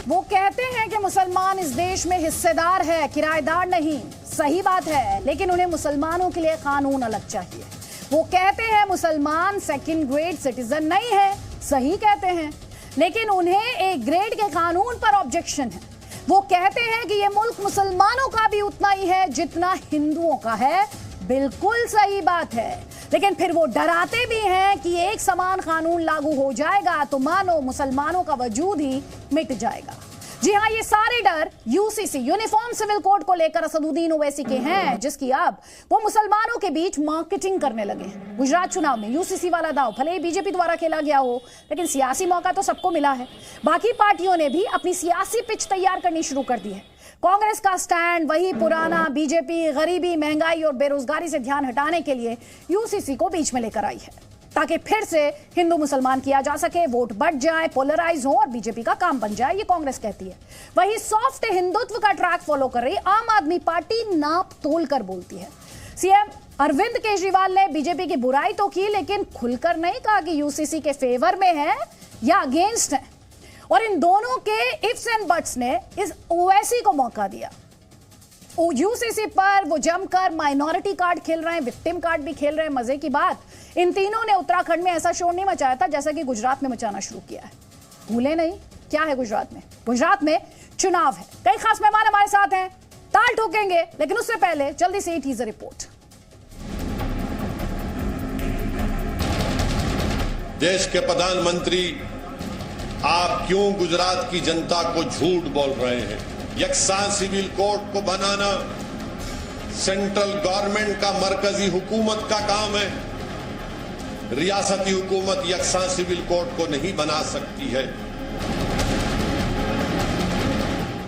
वो कहते हैं कि मुसलमान इस देश में हिस्सेदार है, किराएदार नहीं। सही बात है, लेकिन उन्हें मुसलमानों के लिए कानून अलग चाहिए। वो कहते हैं मुसलमान सेकंड ग्रेड सिटीजन नहीं है। सही कहते हैं, लेकिन उन्हें एक ग्रेड के कानून पर ऑब्जेक्शन है। वो कहते हैं कि ये मुल्क मुसलमानों का भी उतना ही है जितना हिंदुओं का है। बिल्कुल सही बात है, लेकिन फिर वो डराते भी हैं कि एक समान कानून लागू हो जाएगा तो मानो मुसलमानों का वजूद ही मिट जाएगा। जी हाँ, ये सारे डर यूसीसी यूनिफॉर्म सिविल कोड को लेकर असदुद्दीन ओवैसी के हैं, जिसकी अब वो मुसलमानों के बीच मार्केटिंग करने लगे। गुजरात चुनाव में यूसीसी वाला दाव भले ही बीजेपी द्वारा खेला गया हो, लेकिन सियासी मौका तो सबको मिला है। बाकी पार्टियों ने भी अपनी सियासी पिच तैयार करनी शुरू कर दी है। कांग्रेस का स्टैंड वही पुराना, बीजेपी गरीबी, महंगाई और बेरोजगारी से ध्यान हटाने के लिए यूसीसी को बीच में लेकर आई है, ताकि फिर से हिंदू मुसलमान किया जा सके, वोट बढ़ जाए, पोलराइज हो और बीजेपी का काम बन जाए, ये कांग्रेस कहती है। वही सॉफ्ट हिंदुत्व का ट्रैक फॉलो कर रही आम आदमी पार्टी नाप तोल कर बोलती है। सीएम अरविंद केजरीवाल ने बीजेपी की बुराई तो की, लेकिन खुलकर नहीं कहा कि यूसीसी के फेवर में है या अगेंस्ट है। और इन दोनों के इफ्स एंड बट्स ने इस ओवैसी को मौका दिया। यूसीसी पर वो जमकर माइनॉरिटी कार्ड खेल रहे हैं, विक्टिम कार्ड भी खेल रहे हैं। मजे की बात, इन तीनों ने उत्तराखंड में ऐसा शोर नहीं मचाया था जैसा कि गुजरात में मचाना शुरू किया है। भूले नहीं क्या है गुजरात में? गुजरात में चुनाव है। कई खास मेहमान हमारे साथ हैं, ताल ठोकेंगे, लेकिन उससे पहले जल्दी से टीजर रिपोर्ट। देश के प्रधानमंत्री, आप क्यों गुजरात की जनता को झूठ बोल रहे हैं? यकसा सिविल कोड को बनाना सेंट्रल गवर्नमेंट का, मरकजी हुकूमत का काम है। रियासती हुकूमत यकसा सिविल कोड को नहीं बना सकती है।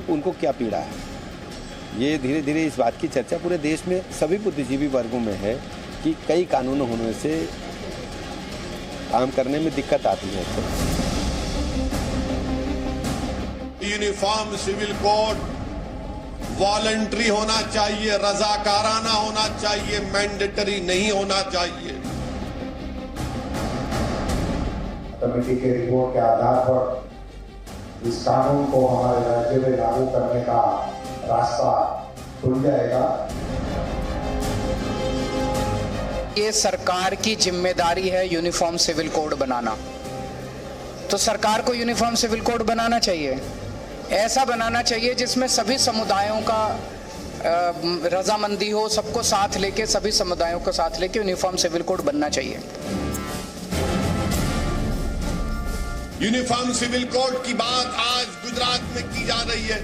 उनको क्या पीड़ा है? ये धीरे धीरे इस बात की चर्चा पूरे देश में सभी बुद्धिजीवी वर्गों में है कि कई कानून होने से काम करने में दिक्कत आती है। यूनिफॉर्म सिविल कोड वॉलंटरी होना चाहिए, रजाकाराना होना चाहिए, मैंडेटरी नहीं होना चाहिए। कमेटी के रिपोर्ट के आधार पर इस कानून को हमारे राज्य में लागू करने का रास्ता खुल जाएगा। ये सरकार की जिम्मेदारी है यूनिफॉर्म सिविल कोड बनाना, तो सरकार को यूनिफॉर्म सिविल कोड बनाना चाहिए। ऐसा बनाना चाहिए जिसमें सभी समुदायों का रजामंदी हो, सबको साथ लेके, सभी समुदायों को साथ लेके यूनिफॉर्म सिविल कोड बनना चाहिए। यूनिफॉर्म सिविल कोड की बात आज गुजरात में की जा रही है।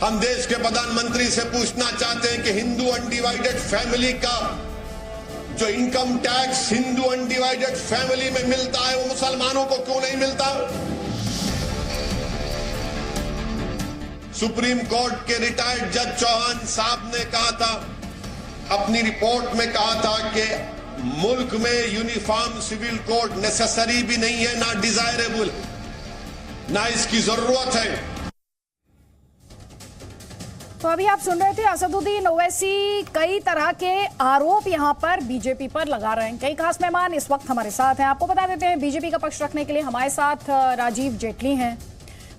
हम देश के प्रधानमंत्री से पूछना चाहते हैं कि हिंदू अनडिवाइडेड फैमिली का जो income tax Hindu undivided family में मिलता है, वो मुसलमानों को क्यों नहीं मिलता? सुप्रीम कोर्ट के रिटायर्ड जज चौहान साहब ने कहा था, अपनी रिपोर्ट में कहा था कि मुल्क में यूनिफॉर्म सिविल कोड नेसेसरी भी नहीं है, ना डिजायरेबल, ना इसकी जरूरत है। तो अभी आप सुन रहे थे असदुद्दीन ओवैसी कई तरह के आरोप यहां पर बीजेपी पर लगा रहे हैं। कई खास मेहमान इस वक्त हमारे साथ हैं। आपको बता देते हैं, बीजेपी का पक्ष रखने के लिए हमारे साथ राजीव जेटली हैं,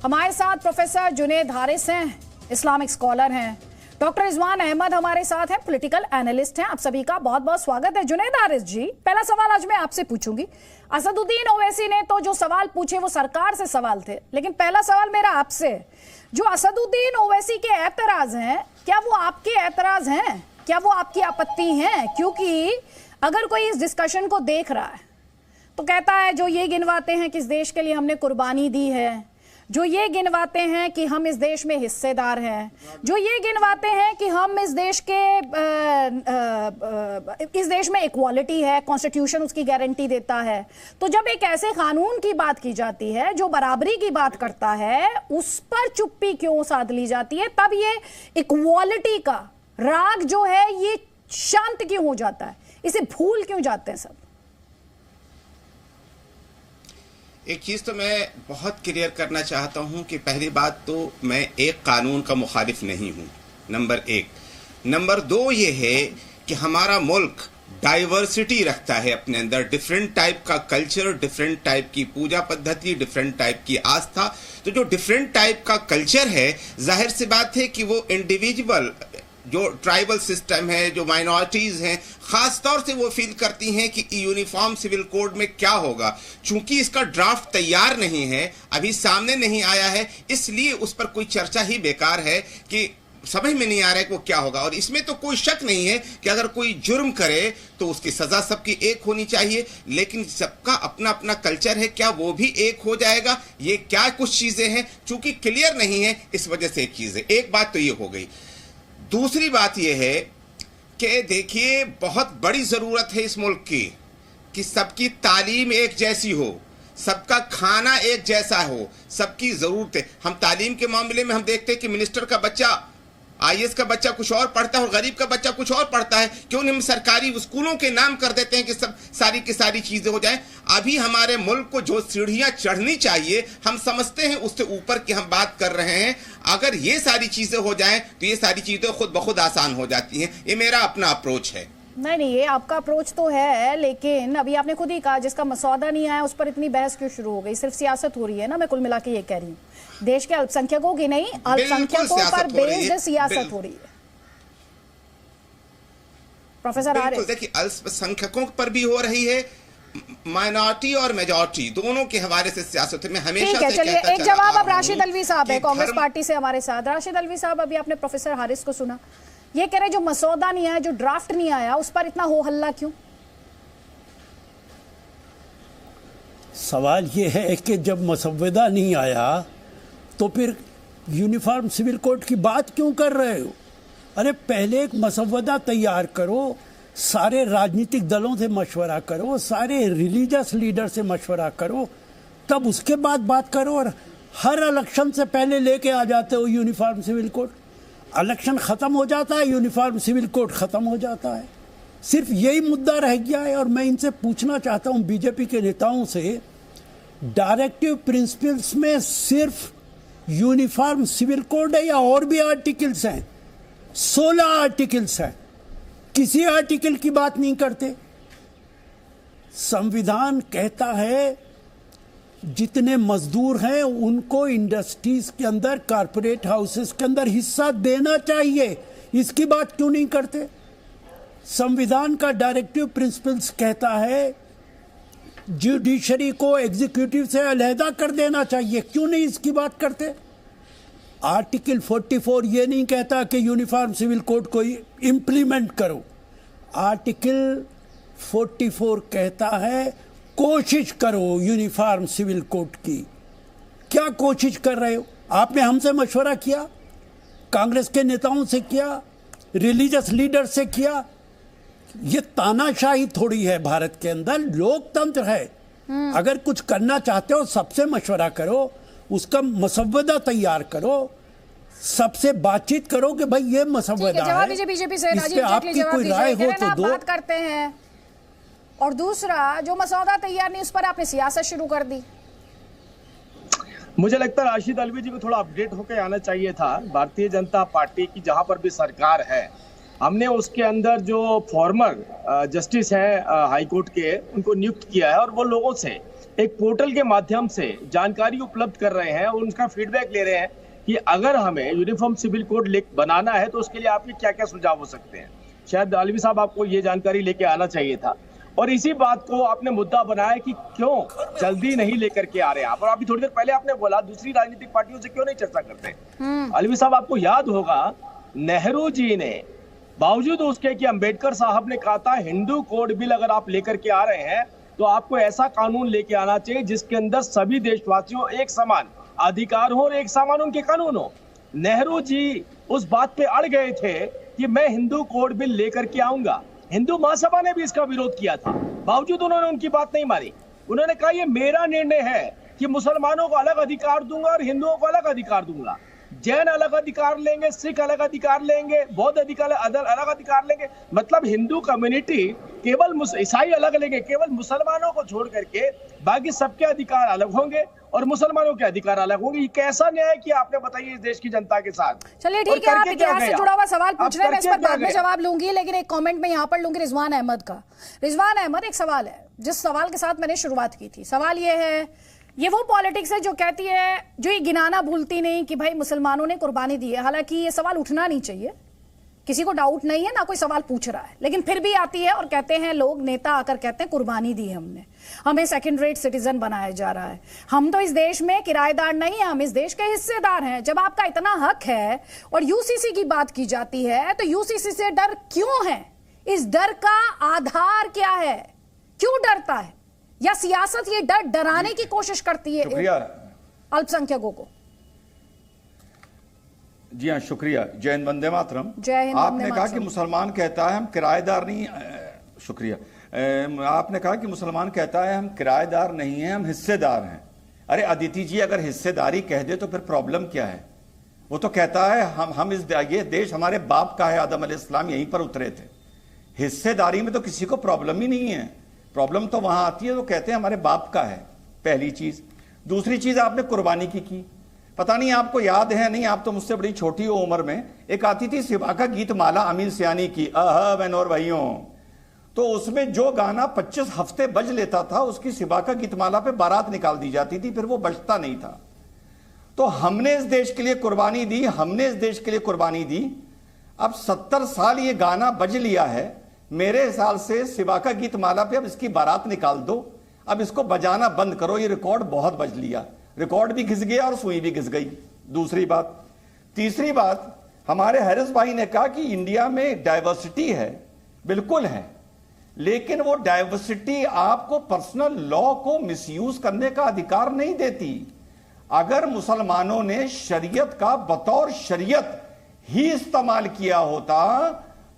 हमारे साथ प्रोफेसर जुनैद हारिस हैं, इस्लामिक स्कॉलर हैं, डॉक्टर रिजवान अहमद हमारे साथ हैं, पॉलिटिकल एनालिस्ट हैं। आप सभी का बहुत बहुत स्वागत है। जुनैद हारिस जी, पहला सवाल आज मैं आपसे पूछूंगी। असदुद्दीन ओवैसी ने तो जो सवाल पूछे वो सरकार से सवाल थे, लेकिन पहला सवाल मेरा आपसे, जो असदुद्दीन ओवैसी के एतराज हैं, क्या वो आपके एतराज हैं? क्या वो आपकी आपत्ति हैं? क्योंकि अगर कोई इस डिस्कशन को देख रहा है तो कहता है जो ये गिनवाते हैं कि इस देश के लिए हमने कुर्बानी दी है, जो ये गिनवाते हैं कि हम इस देश में हिस्सेदार हैं, जो ये गिनवाते हैं कि हम इस देश में इक्वालिटी है, कॉन्स्टिट्यूशन उसकी गारंटी देता है, तो जब एक ऐसे कानून की बात की जाती है जो बराबरी की बात करता है, उस पर चुप्पी क्यों साध ली जाती है? तब ये इक्वालिटी का राग जो है ये शांत क्यों हो जाता है? इसे भूल क्यों जाते हैं सब? एक चीज़ तो मैं बहुत क्लियर करना चाहता हूं कि पहली बात तो मैं एक कानून का मुखालिफ नहीं हूं, नंबर एक। नंबर दो ये है कि हमारा मुल्क डाइवर्सिटी रखता है अपने अंदर, डिफरेंट टाइप का कल्चर, डिफरेंट टाइप की पूजा पद्धति, डिफरेंट टाइप की आस्था। तो जो डिफरेंट टाइप का कल्चर है, जाहिर सी बात है कि वो इंडिविजुअल जो ट्राइबल सिस्टम है, जो माइनॉरिटीज हैं, खास तौर से वो फील करती हैं कि यूनिफॉर्म सिविल कोड में क्या होगा। चूंकि इसका ड्राफ्ट तैयार नहीं है, अभी सामने नहीं आया है, इसलिए उस पर कोई चर्चा ही बेकार है कि समझ में नहीं आ रहा है कि वो क्या होगा। और इसमें तो कोई शक नहीं है कि अगर कोई जुर्म करे तो उसकी सजा सबकी एक होनी चाहिए, लेकिन सबका अपना अपना कल्चर है, क्या वो भी एक हो जाएगा? ये क्या कुछ चीजें हैं, चूंकि क्लियर नहीं है, इस वजह से एक चीज है। एक बात तो ये हो गई। दूसरी बात यह है कि देखिए, बहुत बड़ी जरूरत है इस मुल्क की कि सबकी तालीम एक जैसी हो, सबका खाना एक जैसा हो, सबकी जरूरत है। हम तालीम के मामले में हम देखते हैं कि मिनिस्टर का बच्चा, आईएएस का बच्चा कुछ और पढ़ता है और गरीब का बच्चा कुछ और पढ़ता है। क्यों हम सरकारी स्कूलों के नाम कर देते हैं कि सब सारी की सारी चीजें हो जाएं? अभी हमारे मुल्क को जो सीढ़ियां चढ़नी चाहिए, हम समझते हैं उससे ऊपर की हम बात कर रहे हैं। अगर ये सारी चीजें हो जाएं तो ये सारी चीजें खुद ब खुद आसान हो जाती हैं। ये मेरा अपना अप्रोच है। नहीं, ये आपका अप्रोच तो है, लेकिन अभी आपने खुद ही कहा जिसका मसौदा नहीं आया उस पर इतनी बहस क्यों शुरू हो गई? सिर्फ सियासत हो रही है ना। मैं कुल मिला के ये कह रही हूँ, देश के अल्पसंख्यकों की नहीं, अल्पसंख्यकों पर बेस्ड सियासत हो रही है। प्रोफेसर हारिस, देखिए, अल्पसंख्यकों पर भी हो रही है, माइनॉरिटी और मेजॉरिटी दोनों के हवाले से सियासत में हमेशा से चलिए एक जवाब अब राशिद अलवी साहब है कांग्रेस पार्टी से हमारे साथ। राशिद अलवी साहब, अभी आपने प्रोफेसर हारिस को सुना, ये कह रहे जो मसौदा नहीं आया, जो ड्राफ्ट नहीं आया, उस पर इतना हो हल्ला क्यों? सवाल ये है कि जब मसौदा नहीं आया तो फिर यूनिफॉर्म सिविल कोड की बात क्यों कर रहे हो? अरे पहले एक मसौदा तैयार करो, सारे राजनीतिक दलों से मशवरा करो, सारे रिलीजियस लीडर से मशवरा करो, तब उसके बाद बात करो। और हर इलेक्शन से पहले लेके आ जाते हो यूनिफॉर्म सिविल कोड। इलेक्शन ख़त्म हो जाता है, यूनिफॉर्म सिविल कोड ख़त्म हो जाता है। सिर्फ यही मुद्दा रह गया है। और मैं इनसे पूछना चाहता हूँ, बीजेपी के नेताओं से, डायरेक्टिव प्रिंसिपल्स में सिर्फ यूनिफॉर्म सिविल कोड है या और भी आर्टिकल्स हैं? 16 आर्टिकल्स हैं, किसी आर्टिकल की बात नहीं करते। संविधान कहता है जितने मजदूर हैं उनको इंडस्ट्रीज के अंदर, कारपोरेट हाउसेस के अंदर हिस्सा देना चाहिए, इसकी बात क्यों नहीं करते? संविधान का डायरेक्टिव प्रिंसिपल्स कहता है जुडिशरी को एग्जीक्यूटिव से अलहदा कर देना चाहिए, क्यों नहीं इसकी बात करते? आर्टिकल 44 ये नहीं कहता कि यूनिफॉर्म सिविल कोड को इम्प्लीमेंट करो। आर्टिकल 44 कहता है कोशिश करो यूनिफॉर्म सिविल कोड की। क्या कोशिश कर रहे हो? आपने हमसे मशवरा किया, कांग्रेस के नेताओं से किया, रिलीजियस लीडर से किया? ये तानाशाही थोड़ी है, भारत के अंदर लोकतंत्र है। अगर कुछ करना चाहते हो सबसे मशवरा करो, उसका मसौदा तैयार करो, सबसे बातचीत करो कि भाई ये मसौदा है, बीजेपी से इस पे आपकी कोई राय हो तो दो। बात करते हैं। और दूसरा, जो मसौदा तैयार नहीं उस पर आपने सियासत शुरू कर दी। मुझे लगता है राशिद अलवी जी को थोड़ा अपडेट होकर आना चाहिए था। भारतीय जनता पार्टी की जहां पर भी सरकार है, हमने उसके अंदर जो फॉर्मर जस्टिस हैं हाई कोर्ट के, उनको नियुक्त किया है और वो लोगों से एक पोर्टल के माध्यम से जानकारी उपलब्ध कर रहे हैं और उनका फीडबैक ले रहे हैं कि अगर हमें यूनिफॉर्म सिविल कोड बनाना है तो उसके लिए आपके क्या क्या सुझाव हो सकते हैं। शायद अलवी साहब आपको ये जानकारी लेके आना चाहिए था। और इसी बात को आपने मुद्दा बनाया कि क्यों जल्दी नहीं लेकर के आ रहे आप। और अभी थोड़ी देर पहले आपने बोला दूसरी राजनीतिक पार्टियों से क्यों नहीं चर्चा करते। अलवी साहब, आपको याद होगा नेहरू जी ने, बावजूद उसके कि अंबेडकर साहब ने कहा था हिंदू कोड बिल अगर आप लेकर के आ रहे हैं तो आपको ऐसा कानून लेके आना चाहिए जिसके अंदर सभी देशवासियों एक समान अधिकार हो और एक समान उनके कानून हो। नेहरू जी उस बात पे अड़ गए थे कि मैं हिंदू कोड बिल लेकर के आऊंगा। हिंदू महासभा ने भी इसका विरोध किया था, बावजूद उन्होंने उनकी बात नहीं मानी। उन्होंने कहा ये मेरा निर्णय है कि मुसलमानों को अलग अधिकार दूंगा और हिंदुओं को अलग अधिकार दूंगा। जैन अलग अधिकार लेंगे, सिख अलग अधिकार लेंगे, बौद्ध अधिकार अलग अधिकार लेंगे। मतलब हिंदू कम्युनिटी केवल ईसाई अलग लेंगे, केवल मुसलमानों को छोड़ करके बाकी सबके अधिकार अलग होंगे और मुसलमानों के अधिकार अलग होंगे। ये कैसा न्याय किया आपने, बताइए इस देश की जनता के साथ। चलिए ठीक है, आप इतिहास से जुड़ा हुआ सवाल पूछ रहे हैं, मैं इस पर बाद में जवाब लूंगी, लेकिन एक कमेंट में यहाँ पर लूंगी रिजवान अहमद का। रिजवान अहमद, एक सवाल है जिस सवाल के साथ मैंने शुरुआत की थी। सवाल ये है, ये वो पॉलिटिक्स है जो कहती है, जो ये गिनाना भूलती नहीं कि भाई मुसलमानों ने कुर्बानी दी है। हालांकि ये सवाल उठना नहीं चाहिए, किसी को डाउट नहीं है, ना कोई सवाल पूछ रहा है, लेकिन फिर भी आती है और कहते हैं लोग, नेता आकर कहते हैं कुर्बानी दी हमने, हमें सेकंड रेट सिटीजन बनाया जा रहा है, हम तो इस देश में किराएदार नहीं है, हम इस देश के हिस्सेदार हैं। जब आपका इतना हक है और यूसीसी की बात की जाती है, तो यूसीसी से डर क्यों है? इस डर का आधार क्या है? क्यों डरता है? या सियासत ये डर डराने की कोशिश करती है अल्पसंख्यकों को? जी हाँ, शुक्रिया। जय हिंद, वंदे मातरम। जय हिंद। आपने कहा कि मुसलमान कहता है हम किराएदार नहीं, शुक्रिया। आपने कहा कि मुसलमान कहता है हम किराएदार नहीं हैं, हम हिस्सेदार हैं। अरे अदिति जी, अगर हिस्सेदारी कह दे तो फिर प्रॉब्लम क्या है? वो तो कहता है हम ये देश हमारे बाप का है, आदम अलैहिस्सलाम यहीं पर उतरे थे। हिस्सेदारी में तो किसी को प्रॉब्लम ही नहीं है। प्रॉब्लम तो वहां आती है, वो कहते हैं हमारे बाप का है, पहली चीज। दूसरी चीज, आपने कुर्बानी की। पता नहीं आपको याद है नहीं, आप तो मुझसे बड़ी छोटी हो उम्र में, एक आती थी सिवा का गीत माला अमीर सियानी की, अह बहन और भाइयों। तो उसमें जो गाना 25 हफ्ते बज लेता था, उसकी सिवा का गीत माला पे बारात निकाल दी जाती थी, फिर वो बजता नहीं था। तो हमने इस देश के लिए कुर्बानी दी, हमने इस देश के लिए कुर्बानी दी। अब 70 साल ये गाना बज लिया है, मेरे हिसाब से सिवा का गीत माला पे अब इसकी बारात निकाल दो, अब इसको बजाना बंद करो, ये रिकॉर्ड बहुत बज लिया। रिकॉर्ड भी घिस गया और सुई भी घिस गई। दूसरी बात। तीसरी बात, हमारे हैरिस भाई ने कहा कि इंडिया में डाइवर्सिटी है, बिल्कुल है, लेकिन वो डाइवर्सिटी आपको पर्सनल लॉ को मिसयूज करने का अधिकार नहीं देती। अगर मुसलमानों ने शरीयत का बतौर शरीयत ही इस्तेमाल किया होता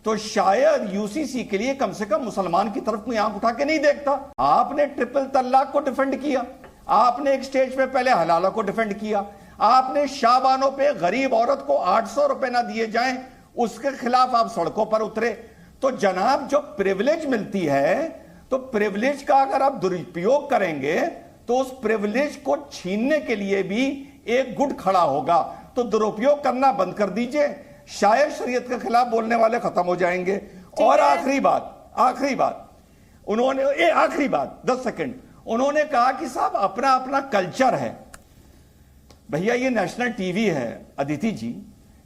तो शायद यूसीसी के लिए कम से कम मुसलमान की तरफ कोई आंख उठा के नहीं देखता। आपने ट्रिपल तलाक को डिफेंड किया, आपने एक स्टेज पे पहले हलाला को डिफेंड किया, आपने शाबानों पे गरीब औरत को 800 रुपए ना दिए जाएं, उसके खिलाफ आप सड़कों पर उतरे। तो जनाब, जो प्रिविलेज मिलती है, तो प्रिविलेज का अगर आप दुरुपयोग करेंगे तो उस प्रिविलेज को छीनने के लिए भी एक गुट खड़ा होगा। तो दुरुपयोग करना बंद कर दीजिए, शायद शरीयत के खिलाफ बोलने वाले खत्म हो जाएंगे। और आखिरी बात उन्होंने, आखिरी बात 10 सेकंड, उन्होंने कहा कि साहब अपना अपना कल्चर है। भैया, ये नेशनल टीवी है। अदिति जी,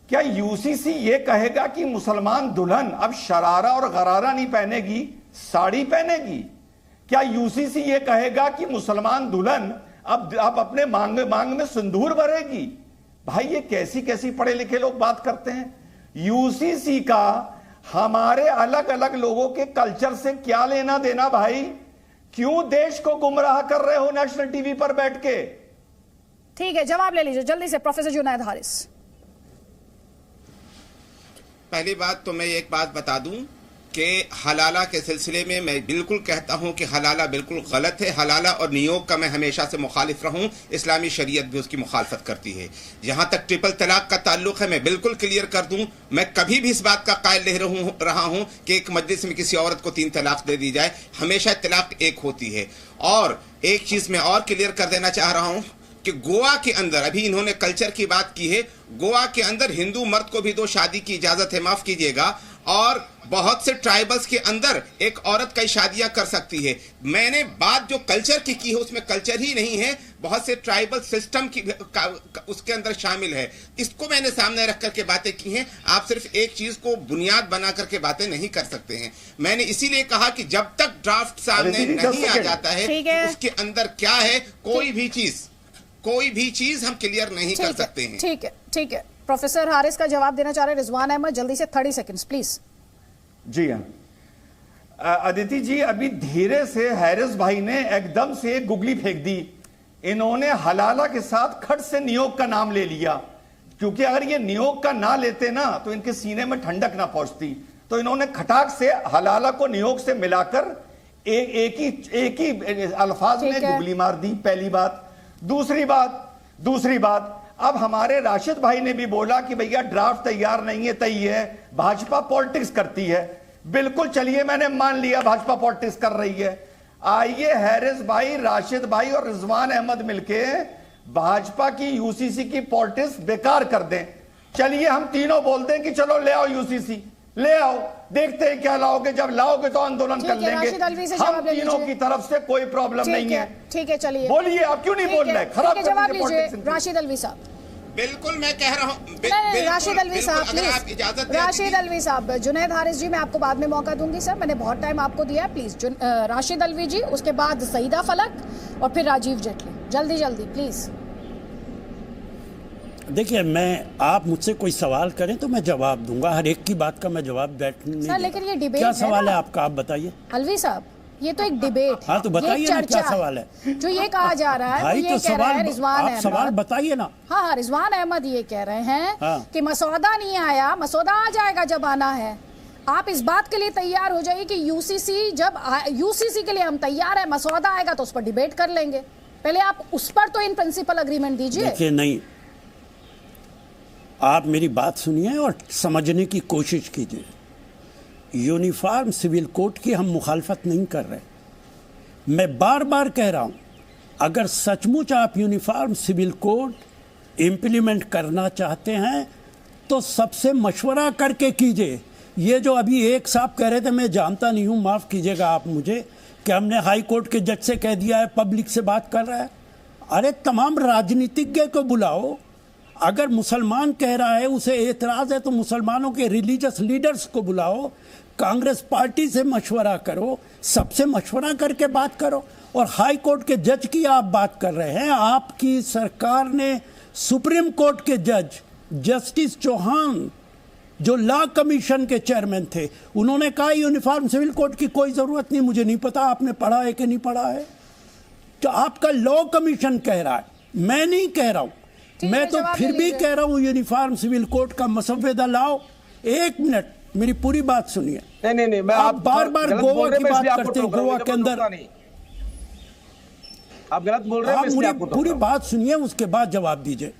क्या यूसीसी ये कहेगा कि मुसलमान दुल्हन अब शरारा और गरारा नहीं पहनेगी, साड़ी पहनेगी? क्या यूसीसी ये कहेगा कि मुसलमान दुल्हन अब अपने मांग में सिंदूर भरेगी? भाई, ये कैसी कैसी पढ़े लिखे लोग बात करते हैं। यूसीसी का हमारे अलग अलग लोगों के कल्चर से क्या लेना देना भाई? क्यों देश को गुमराह कर रहे हो नेशनल टीवी पर बैठ के? ठीक है, जवाब ले लीजिए जल्दी से प्रोफेसर जुनैद हारिस। पहली बात तो मैं एक बात बता दूं कि हलाला के सिलसिले में मैं बिल्कुल कहता हूं कि हलाला बिल्कुल गलत है। हलाला और नियोग का मैं हमेशा से मुखालिफ रहूं, इस्लामी शरीयत भी उसकी मुखालफत करती है। जहां तक ट्रिपल तलाक का ताल्लुक है, मैं बिल्कुल क्लियर कर दूं, मैं कभी भी इस बात का कायल रहा हूं कि एक मजलिस में किसी औरत को 3 तलाक दे दी जाए। हमेशा तलाक एक होती है। और एक चीज मैं और क्लियर कर देना चाह रहा हूं कि गोवा के अंदर, अभी इन्होंने कल्चर की बात की है, गोवा के अंदर हिंदू मर्द को भी 2 शादी की इजाजत है, माफ कीजिएगा। और बहुत से ट्राइबल्स के अंदर एक औरत कई शादियां कर सकती है। मैंने बात जो कल्चर की है उसमें कल्चर ही नहीं है, बहुत से ट्राइबल सिस्टम की उसके अंदर शामिल है। इसको मैंने सामने रख करके बातें की हैं। आप सिर्फ एक चीज को बुनियाद बना करके बातें नहीं कर सकते हैं। मैंने इसीलिए कहा कि जब तक ड्राफ्ट सामने नहीं आ जाता है उसके अंदर क्या है, कोई भी चीज हम क्लियर नहीं कर सकते हैं। ठीक है। प्रोफेसर हारिस का जवाब देना चाह रहे हैं रिजवान अहमद, जल्दी से 30 सेकंड्स प्लीज। जी हाँ अदिति जी, अभी धीरे से हैरिस भाई ने एकदम से गुगली फेंक दी। इन्होंने हलाला के साथ खट से नियोग का नाम ले लिया, क्योंकि अगर ये नियोग का ना लेते ना तो इनके सीने में ठंडक ना पहुंचती। तो इन्होंने खटाक से हलाला को नियोग से मिलाकर एक ही अल्फाज में गुगली मार दी। पहली बात। दूसरी बात, अब हमारे राशिद भाई ने भी बोला कि भैया ड्राफ्ट तैयार नहीं है, तय है, भाजपा पॉलिटिक्स करती है। बिल्कुल, चलिए मैंने मान लिया भाजपा पॉलिटिक्स कर रही है। आइए हैरिस भाई, राशिद भाई और रिजवान अहमद मिलके भाजपा की यूसीसी की पॉलिटिक्स बेकार कर दें। चलिए हम तीनों बोलते हैं कि चलो ले आओ यूसीसी, ले आओ, देखते हैं क्या लाओगे, जब लाओगे तो आंदोलन कर लेंगे। हम तीनों की तरफ से कोई प्रॉब्लम नहीं है। ठीक है, चलिए बोलिए, आप क्यों नहीं बोल रहे? खराब जवाब लीजिए राशिद अलवी साहब। बिल्कुल मैं कह रहा हूँ राशिद अलवी साहब प्लीज। राशिद अलवी साहब, जुनैद हारिस जी मैं आपको बाद में मौका दूंगी सर, मैंने बहुत टाइम आपको दिया है, प्लीज राशिद अलवी जी, उसके बाद सईदा फलक और फिर राजीव जेटली, जल्दी जल्दी प्लीज। देखिए, आप मुझसे कोई सवाल करें तो मैं जवाब दूंगा, हर एक की बात का मैं जवाब बैठने सर, लेकिन ये डिबेट क्या सवाल है आपका, आप बताइए। अलवी साहब, ये तो एक डिबेट है। हाँ तो बताइए ना क्या सवाल है। जो ये कहा जा रहा है, भाई ये तो कह रहे हैं रिजवान अहमद, सवाल बताइए ना। हाँ, रिजवान अहमद ये कह रहे हैं कि मसौदा नहीं आया, मसौदा आ जाएगा जब आना है। आप इस बात के लिए तैयार हो जाइए कि यूसीसी के लिए हम तैयार है, मसौदा आएगा तो उस पर डिबेट कर लेंगे। पहले आप उस पर तो इन प्रिंसिपल अग्रीमेंट दीजिए। देखिए, नहीं, आप मेरी बात सुनिए और समझने की कोशिश कीजिए। यूनिफॉर्म सिविल कोड की हम मुखालफत नहीं कर रहे। मैं बार बार कह रहा हूं, अगर सचमुच आप यूनिफॉर्म सिविल कोड इम्प्लीमेंट करना चाहते हैं तो सबसे मशवरा करके कीजिए। ये जो अभी एक साहब कह रहे थे, मैं जानता नहीं हूं, माफ़ कीजिएगा आप मुझे, कि हमने हाई कोर्ट के जज से कह दिया है, पब्लिक से बात कर रहा है। अरे तमाम राजनीतिज्ञ को बुलाओ। अगर मुसलमान कह रहा है, उसे एतराज़ है, तो मुसलमानों के रिलीजियस लीडर्स को बुलाओ, कांग्रेस पार्टी से मशवरा करो, सबसे मशवरा करके बात करो। और हाई कोर्ट के जज की आप बात कर रहे हैं, आपकी सरकार ने सुप्रीम कोर्ट के जज जस्टिस चौहान, जो लॉ कमीशन के चेयरमैन थे, उन्होंने कहा यूनिफॉर्म सिविल कोड की कोई ज़रूरत नहीं। मुझे नहीं पता आपने पढ़ा है कि नहीं पढ़ा है, तो आपका लॉ कमीशन कह रहा है, मैं नहीं कह रहा हूँ। मैं तो फिर भी कह रहा हूँ यूनिफॉर्म सिविल कोड का मसौदा लाओ। एक मिनट, मेरी पूरी बात सुनिए। नहीं, मैं आप बार बार गोवा की बात करते हैं, गोवा के अंदर आप गलत बोल रहे हैं। आप मेरी पूरी बात सुनिए, उसके बाद जवाब दीजिए।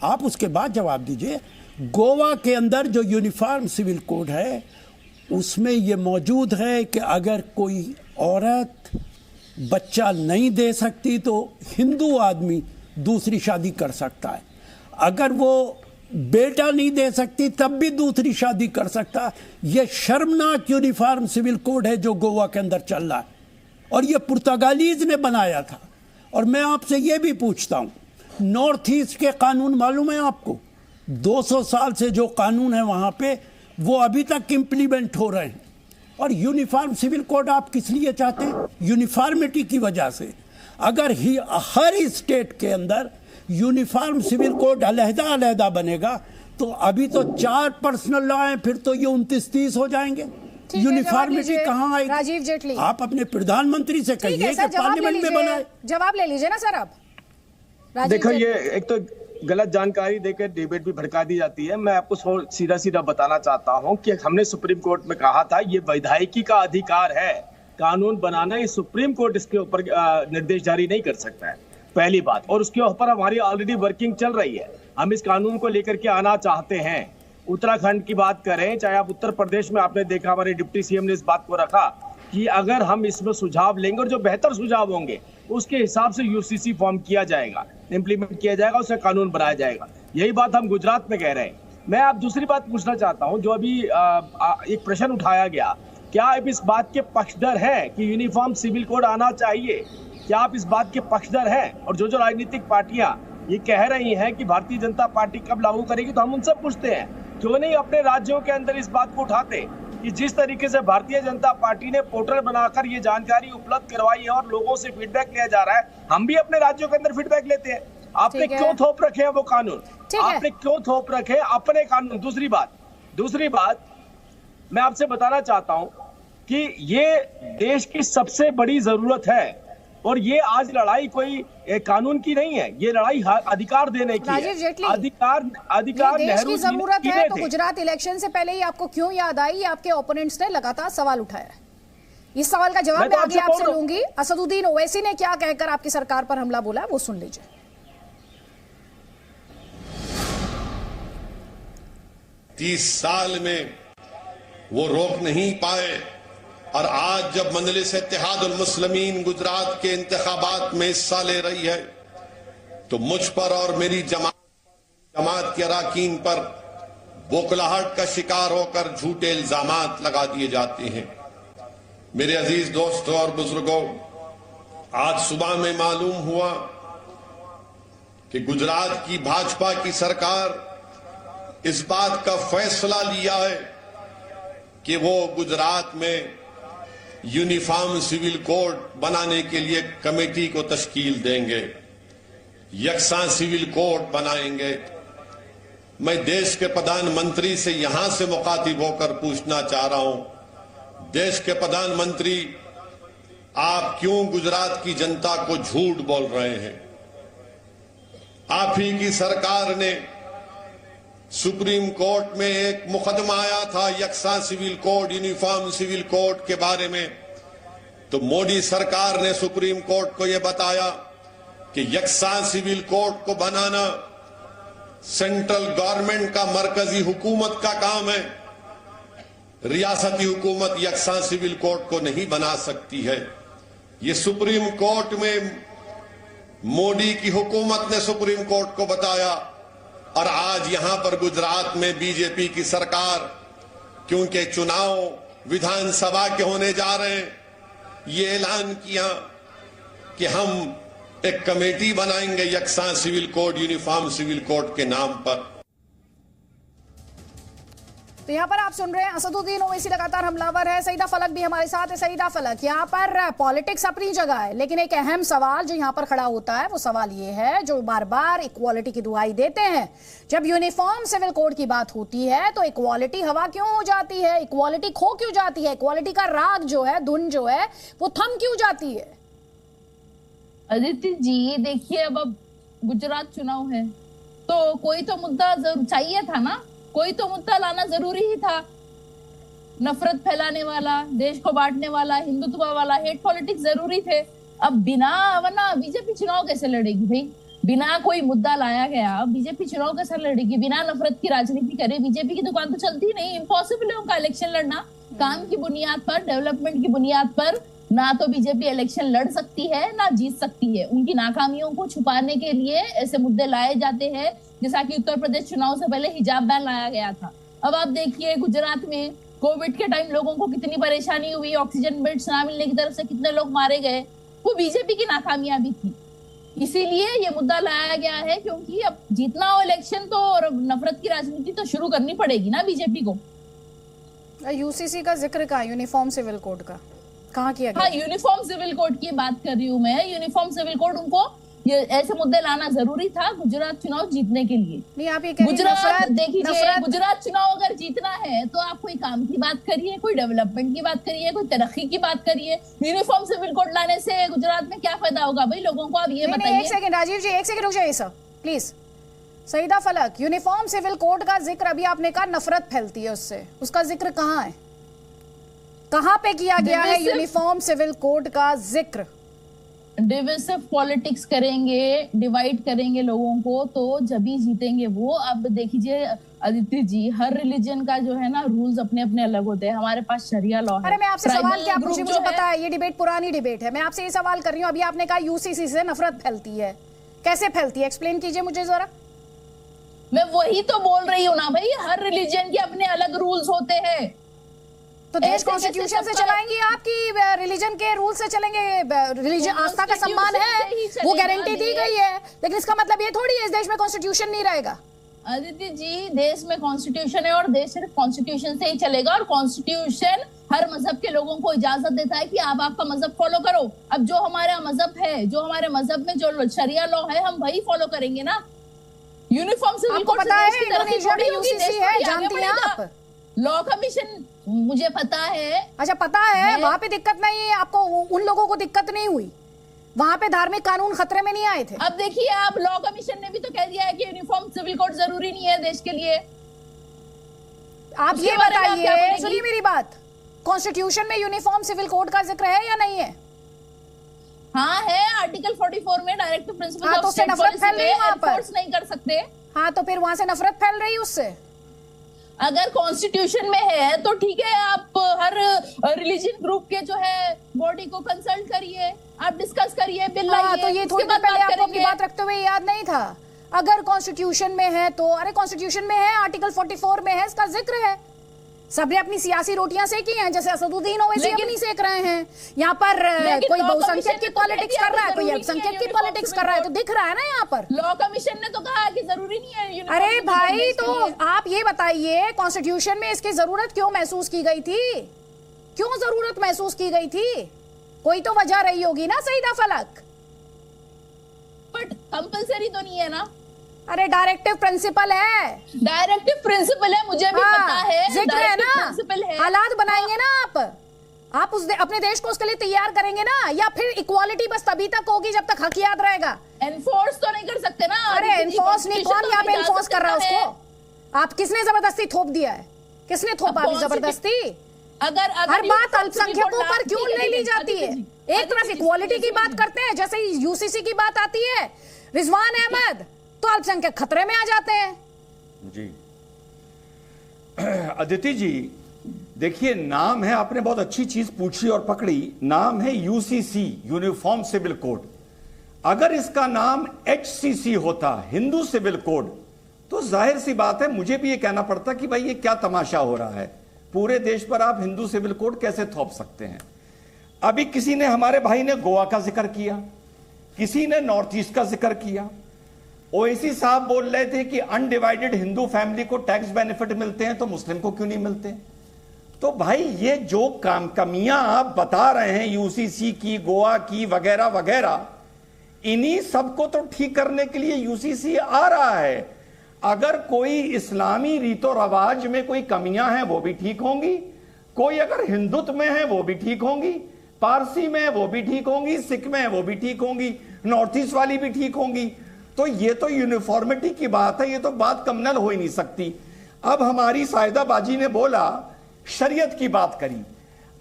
आप उसके बाद जवाब दीजिए। गोवा के अंदर जो यूनिफॉर्म सिविल कोड है, उसमें ये मौजूद है कि अगर कोई औरत बच्चा नहीं दे सकती तो हिंदू आदमी दूसरी शादी कर सकता है। अगर वो बेटा नहीं दे सकती तब भी दूसरी शादी कर सकता है। यह शर्मनाक यूनिफॉर्म सिविल कोड है जो गोवा के अंदर चल रहा है, और यह पुर्तगालीज ने बनाया था। और मैं आपसे यह भी पूछता हूं, नॉर्थ ईस्ट के कानून मालूम है आपको? 200 साल से जो कानून है वहां पे, वो अभी तक इंप्लीमेंट हो रहे हैं। और यूनिफॉर्म सिविल कोड आप किस लिए चाहते हैं? यूनिफॉर्मिटी की वजह से। अगर हर स्टेट के अंदर यूनिफॉर्म सिविल कोड अलहदा बनेगा तो अभी तो 4 पर्सनल लॉ हैं, फिर तो ये 29-30 हो जाएंगे। यूनिफॉर्मिटी कहाँ आएगी? राजीव जेटली, आप अपने प्रधानमंत्री से कहिए कि पार्लियामेंट में बनाए। जवाब ले लीजिए ना सर आप। देखो, ये एक तो गलत जानकारी देकर डिबेट भी भड़का दी जाती है। मैं आपको सीधा बताना चाहता हूं कि हमने सुप्रीम कोर्ट में कहा था, ये विधायकी का अधिकार है कानून बनाना, ये सुप्रीम कोर्ट इसके ऊपर निर्देश जारी नहीं कर सकता है, पहली बात। और उसके ऊपर हमारी ऑलरेडी वर्किंग चल रही है, हम इस कानून को लेकर के आना चाहते हैं। उत्तराखंड की बात करें, चाहे आप उत्तर प्रदेश में, आपने देखा हमारे डिप्टी सीएम ने इस बात को रखा कि अगर हम इसमें सुझाव लेंगे और जो बेहतर सुझाव होंगे उसके हिसाब से यूसीसी फॉर्म किया जाएगा, इंप्लीमेंट किया जाएगा, उससे कानून बनाया जाएगा। यही बात हम गुजरात में कह रहे हैं। मैं आप दूसरी बात पूछना चाहता हूं, जो अभी एक प्रश्न उठाया गया, क्या आप इस बात के पक्षधर हैं कि यूनिफॉर्म सिविल कोड आना चाहिए? क्या आप इस बात के पक्षधर हैं? और जो राजनीतिक पार्टियां ये कह रही हैं कि भारतीय जनता पार्टी कब लागू करेगी, तो हम उनसे पूछते हैं, क्यों नहीं अपने राज्यों के अंदर इस बात को उठाते कि जिस तरीके से भारतीय जनता पार्टी ने पोर्टल बनाकर ये जानकारी उपलब्ध करवाई है और लोगों से फीडबैक लिया जा रहा है, हम भी अपने राज्यों के अंदर फीडबैक लेते हैं। आपने क्यों थोप रखे हैं वो कानून? आपने क्यों थोप रखे अपने कानून? दूसरी बात मैं आपसे बताना चाहता हूं कि ये देश की सबसे बड़ी जरूरत है, और ये आज लड़ाई कोई कानून की नहीं है, ये लड़ाई अधिकार देने की है। अधिकार देश की जरूरत है। तो गुजरात इलेक्शन से पहले ही आपको क्यों याद आई? आपके ओपोनेंट्स ने लगातार सवाल उठाया है। इस सवाल का जवाब मैं आगे आपसे लूंगी। असदुद्दीन ओवैसी ने क्या कहकर आपकी सरकार पर हमला बोला है, वो सुन लीजिए। 30 साल में वो रोक नहीं पाए, और आज जब मजलिस इत्तेहादुल मुस्लिमीन गुजरात के इंतखाबात में हिस्सा ले रही है, तो मुझ पर और मेरी जमात के अरकान पर बौखलाहट का शिकार होकर झूठे इल्जामात लगा दिए जाते हैं। मेरे अजीज दोस्तों और बुजुर्गों, आज सुबह में मालूम हुआ कि गुजरात की भाजपा की सरकार इस बात का फैसला लिया है कि वो गुजरात में यूनिफॉर्म सिविल कोड बनाने के लिए कमेटी को तश्कील देंगे, यकसा सिविल कोड बनाएंगे। मैं देश के प्रधानमंत्री से यहां से मुखातिब होकर पूछना चाह रहा हूं, देश के प्रधानमंत्री, आप क्यों गुजरात की जनता को झूठ बोल रहे हैं? आप ही की सरकार ने सुप्रीम कोर्ट में एक मुकदमा आया था यकसा civil code, uniform civil code के बारे में, तो मोदी सरकार ने सुप्रीम कोर्ट को यह बताया कि यकसा सिविल कोड को बनाना सेंट्रल गवर्नमेंट का, मरकजी हुकूमत का काम है। रियासती हुकूमत यकसा सिविल कोड को नहीं बना सकती है। ये सुप्रीम कोर्ट में मोदी की हुकूमत ने सुप्रीम कोर्ट को बताया, और आज यहां पर गुजरात में बीजेपी की सरकार, क्योंकि चुनाव विधानसभा के होने जा रहे हैं, ये ऐलान किया कि हम एक कमेटी बनाएंगे यकसा civil code, uniform civil code के नाम पर। तो यहाँ पर आप सुन रहे हैं असदुद्दीन ओवैसी लगातार हमलावर है। सईदा फलक भी हमारे साथ है। सईदा फलक, यहाँ पर पॉलिटिक्स अपनी जगह है, लेकिन एक अहम सवाल जो यहाँ पर खड़ा होता है वो सवाल ये है, जो बार बार इक्वालिटी की दुहाई देते हैं, जब यूनिफॉर्म सिविल कोड की बात होती है तो इक्वालिटी हवा क्यों हो जाती है? इक्वालिटी खो क्यों जाती है? इक्वालिटी का राग जो है, धुन जो है, वो थम क्यों जाती है? अदिति जी देखिए, अब गुजरात चुनाव है तो कोई तो मुद्दा जरूर चाहिए था ना, कोई तो मुद्दा लाना जरूरी ही था। नफरत फैलाने वाला, देश को बांटने वाला, हिंदुत्व वाला, हेट पॉलिटिक्स जरूरी थे। अब बिना, वरना बीजेपी चुनाव कैसे लड़ेगी भाई? बिना कोई मुद्दा लाया गया बीजेपी चुनाव कैसे लड़ेगी? बिना नफरत की राजनीति करे बीजेपी की दुकान तो चलती नहीं। इम्पॉसिबल है उनका इलेक्शन लड़ना। काम की बुनियाद पर, डेवलपमेंट की बुनियाद पर ना तो बीजेपी इलेक्शन लड़ सकती है ना जीत सकती है। उनकी नाकामियों को छुपाने के लिए ऐसे मुद्दे लाए जाते हैं, जैसा कि उत्तर प्रदेश चुनाव से पहले हिजाब बैन लाया गया था। अब आप देखिए गुजरात में कोविड के टाइम लोगों को कितनी परेशानी हुई, ऑक्सीजन बेड्स ना मिलने की तरफ से कितने लोग मारे गए, वो बीजेपी की नाकामयाबी थी। इसीलिए ये मुद्दा लाया गया है, क्योंकि अब जीतना हो इलेक्शन तो नफरत की राजनीति तो शुरू करनी पड़ेगी ना बीजेपी को। यूसीसी का जिक्र का, यूनिफॉर्म सिविल कोड का कहाँ किया गया? हाँ, यूनिफॉर्म सिविल कोड की बात कर रही हूँ मैं। यूनिफॉर्म सिविल कोड, उनको ये ऐसे मुद्दे लाना जरूरी था गुजरात चुनाव जीतने के लिए। नहीं, आप ये कह रही गुजरात देखिए, गुजरात चुनाव अगर जीतना है तो आप कोई काम की बात करिए, कोई डेवलपमेंट की बात करिए, कोई तरक्की की बात करिए। यूनिफॉर्म सिविल कोड लाने से गुजरात में क्या फायदा होगा भाई लोगों को? आप ये बताइए। एक सेकंड राजीव जी, एक सेकंड रुक जाइए सर प्लीज। सईदा फलक, यूनिफॉर्म सिविल कोड का जिक्र अभी आपने कहा नफरत फैलती है उससे, उसका जिक्र कहाँ है? कहाँ पे किया गया है यूनिफॉर्म सिविल कोड का जिक्र? डिविसिव पॉलिटिक्स करेंगे, डिवाइड करेंगे लोगों को, तो जब ही जीतेंगे वो। अब देखिए अदिति जी, हर रिलीजन का जो है ना रूल्स अपने अपने अलग होते हैं। हमारे पास शरिया लॉ है। अरे मैं आपसे सवाल क्या पूछी, मुझे पता है ये डिबेट पुरानी डिबेट है। मैं आपसे ये सवाल कर रही हूँ, अभी आपने कहा यूसीसी से नफरत फैलती है, कैसे फैलती है? एक्सप्लेन कीजिए मुझे जरा। मैं वही तो बोल रही हूँ ना भाई, हर रिलीजन के अपने अलग रूल्स होते हैं। तो देश कॉन्स्टिट्यूशन से चलाएंगी आपकी रिलीजन के रूल से चलेंगे? रिलीजन आस्था का सम्मान है, वो गारंटी दी गई है, लेकिन इसका मतलब ये थोड़ी है इस देश में कॉन्स्टिट्यूशन नहीं रहेगा। अदिति जी, देश में कॉन्स्टिट्यूशन है और देश सिर्फ कॉन्स्टिट्यूशन से ही चलेगा, और कॉन्स्टिट्यूशन हर मजहब के लोगों को इजाजत देता है कि आप आपका मजहब फॉलो करो। अब जो हमारा मजहब है, जो हमारे मजहब में जो शरिया लॉ है, हम वही फॉलो करेंगे ना। यूनिफॉर्म सिविल कोड पता है इंडोनेशिया में यूसीसी है, जानती हैं आप? लॉ कमीशन मुझे पता है। अच्छा, पता है, वहां पे दिक्कत नहीं है आपको? उन लोगों को दिक्कत नहीं हुई? वहां पे धार्मिक कानून खतरे में नहीं आए थे? अब देखिए, आप लॉ कमीशन ने भी तो कह दिया है कि यूनिफॉर्म सिविल कोड जरूरी नहीं है देश के लिए। आप ये बताइए, सुनिए मेरी बात, कॉन्स्टिट्यूशन में यूनिफॉर्म सिविल कोड का जिक्र है या नहीं है? हाँ है, आर्टिकल 44 में directive principle of state policy में एनफोर्स नहीं कर सकते। हाँ, तो फिर वहां से नफरत फैल रही है उससे। अगर कॉन्स्टिट्यूशन में है तो ठीक है, आप हर रिलीजन ग्रुप के जो है बॉडी को कंसल्ट करिए, आप डिस्कस करिए, बिल हाँ, लाइए, तो ये थोड़ी देर पहले आपको अपनी बात रखते हुए याद नहीं था? अगर कॉन्स्टिट्यूशन में है तो, अरे कॉन्स्टिट्यूशन में है, आर्टिकल 44 में है, इसका जिक्र है। सबने अपनी सियासी रोटियां सेकी हैं, जैसे असदुद्दीन ओवैसी अपनी सेक रहे हैं। यहाँ पर कोई बहुसंख्यक की पॉलिटिक्स कर रहा है, कोई अल्पसंख्यक की पॉलिटिक्स कर रहा है, तो दिख रहा है ना यहाँ पर। लॉ कमीशन ने तो कहा कि जरूरी नहीं है। अरे भाई, तो आप ये बताइए, कॉन्स्टिट्यूशन में इसकी जरूरत क्यों महसूस की गई थी? क्यों जरूरत महसूस की गई थी? कोई तो वजह रही होगी ना सईदा फलक। बट कंपलसरी तो नहीं है ना। अरे डायरेक्टिव प्रिंसिपल है। डायरेक्टिव प्रिंसिपल है, मुझे भी पता है, जिक्र है ना। प्रिंसिपल है। हालात बनाएंगे ना आप अपने देश को उसके लिए तैयार करेंगे ना, या फिर इक्वालिटी बस तभी तक होगी जब तक हक याद रहेगा? एनफोर्स तो नहीं कर सकते ना। अरे एनफोर्स नहीं, कौन यहाँ पे एनफोर्स कर रहा है उसको? आप किसने जबरदस्ती थोप दिया है? किसने थोपा अभी जबरदस्ती? अगर हर बात अल्पसंख्यकों पर क्यों नहीं ली जाती है? एक तरफ इक्वालिटी की बात करते हैं, जैसे यूसीसी की बात आती है, रिजवान अहमद, तो अल्पसंख्यक खतरे में आ जाते हैं। जी अदिति जी, देखिए, नाम है, आपने बहुत अच्छी चीज पूछी और पकड़ी। नाम है यूसीसी, यूनिफॉर्म सिविल कोड। अगर इसका नाम एचसीसी होता, हिंदू सिविल कोड, तो जाहिर सी बात है मुझे भी ये कहना पड़ता कि भाई ये क्या तमाशा हो रहा है, पूरे देश पर आप हिंदू सिविल कोड कैसे थोप सकते हैं। अभी किसी ने, हमारे भाई ने गोवा का जिक्र किया, किसी ने नॉर्थ ईस्ट का जिक्र किया। ओवैसी साहब बोल रहे थे कि अनडिवाइडेड हिंदू फैमिली को टैक्स बेनिफिट मिलते हैं, तो मुस्लिम को क्यों नहीं मिलते? तो भाई ये जो कमियां आप बता रहे हैं यूसीसी की, गोवा की, वगैरह वगैरह, इन्हीं सबको तो ठीक करने के लिए यूसीसी आ रहा है। अगर कोई इस्लामी रीतो रवाज में कोई कमियां हैं वो भी ठीक होंगी, कोई अगर हिंदुत्व में है वो भी ठीक होंगी, पारसी में वो भी ठीक होंगी, सिख में वो भी ठीक होंगी, नॉर्थ ईस्ट वाली भी ठीक होंगी। तो ये तो यूनिफॉर्मिटी की बात है, ये तो बात कम्युनल हो ही नहीं सकती। अब हमारी सायदा बाजी ने बोला, शरीयत की बात करी।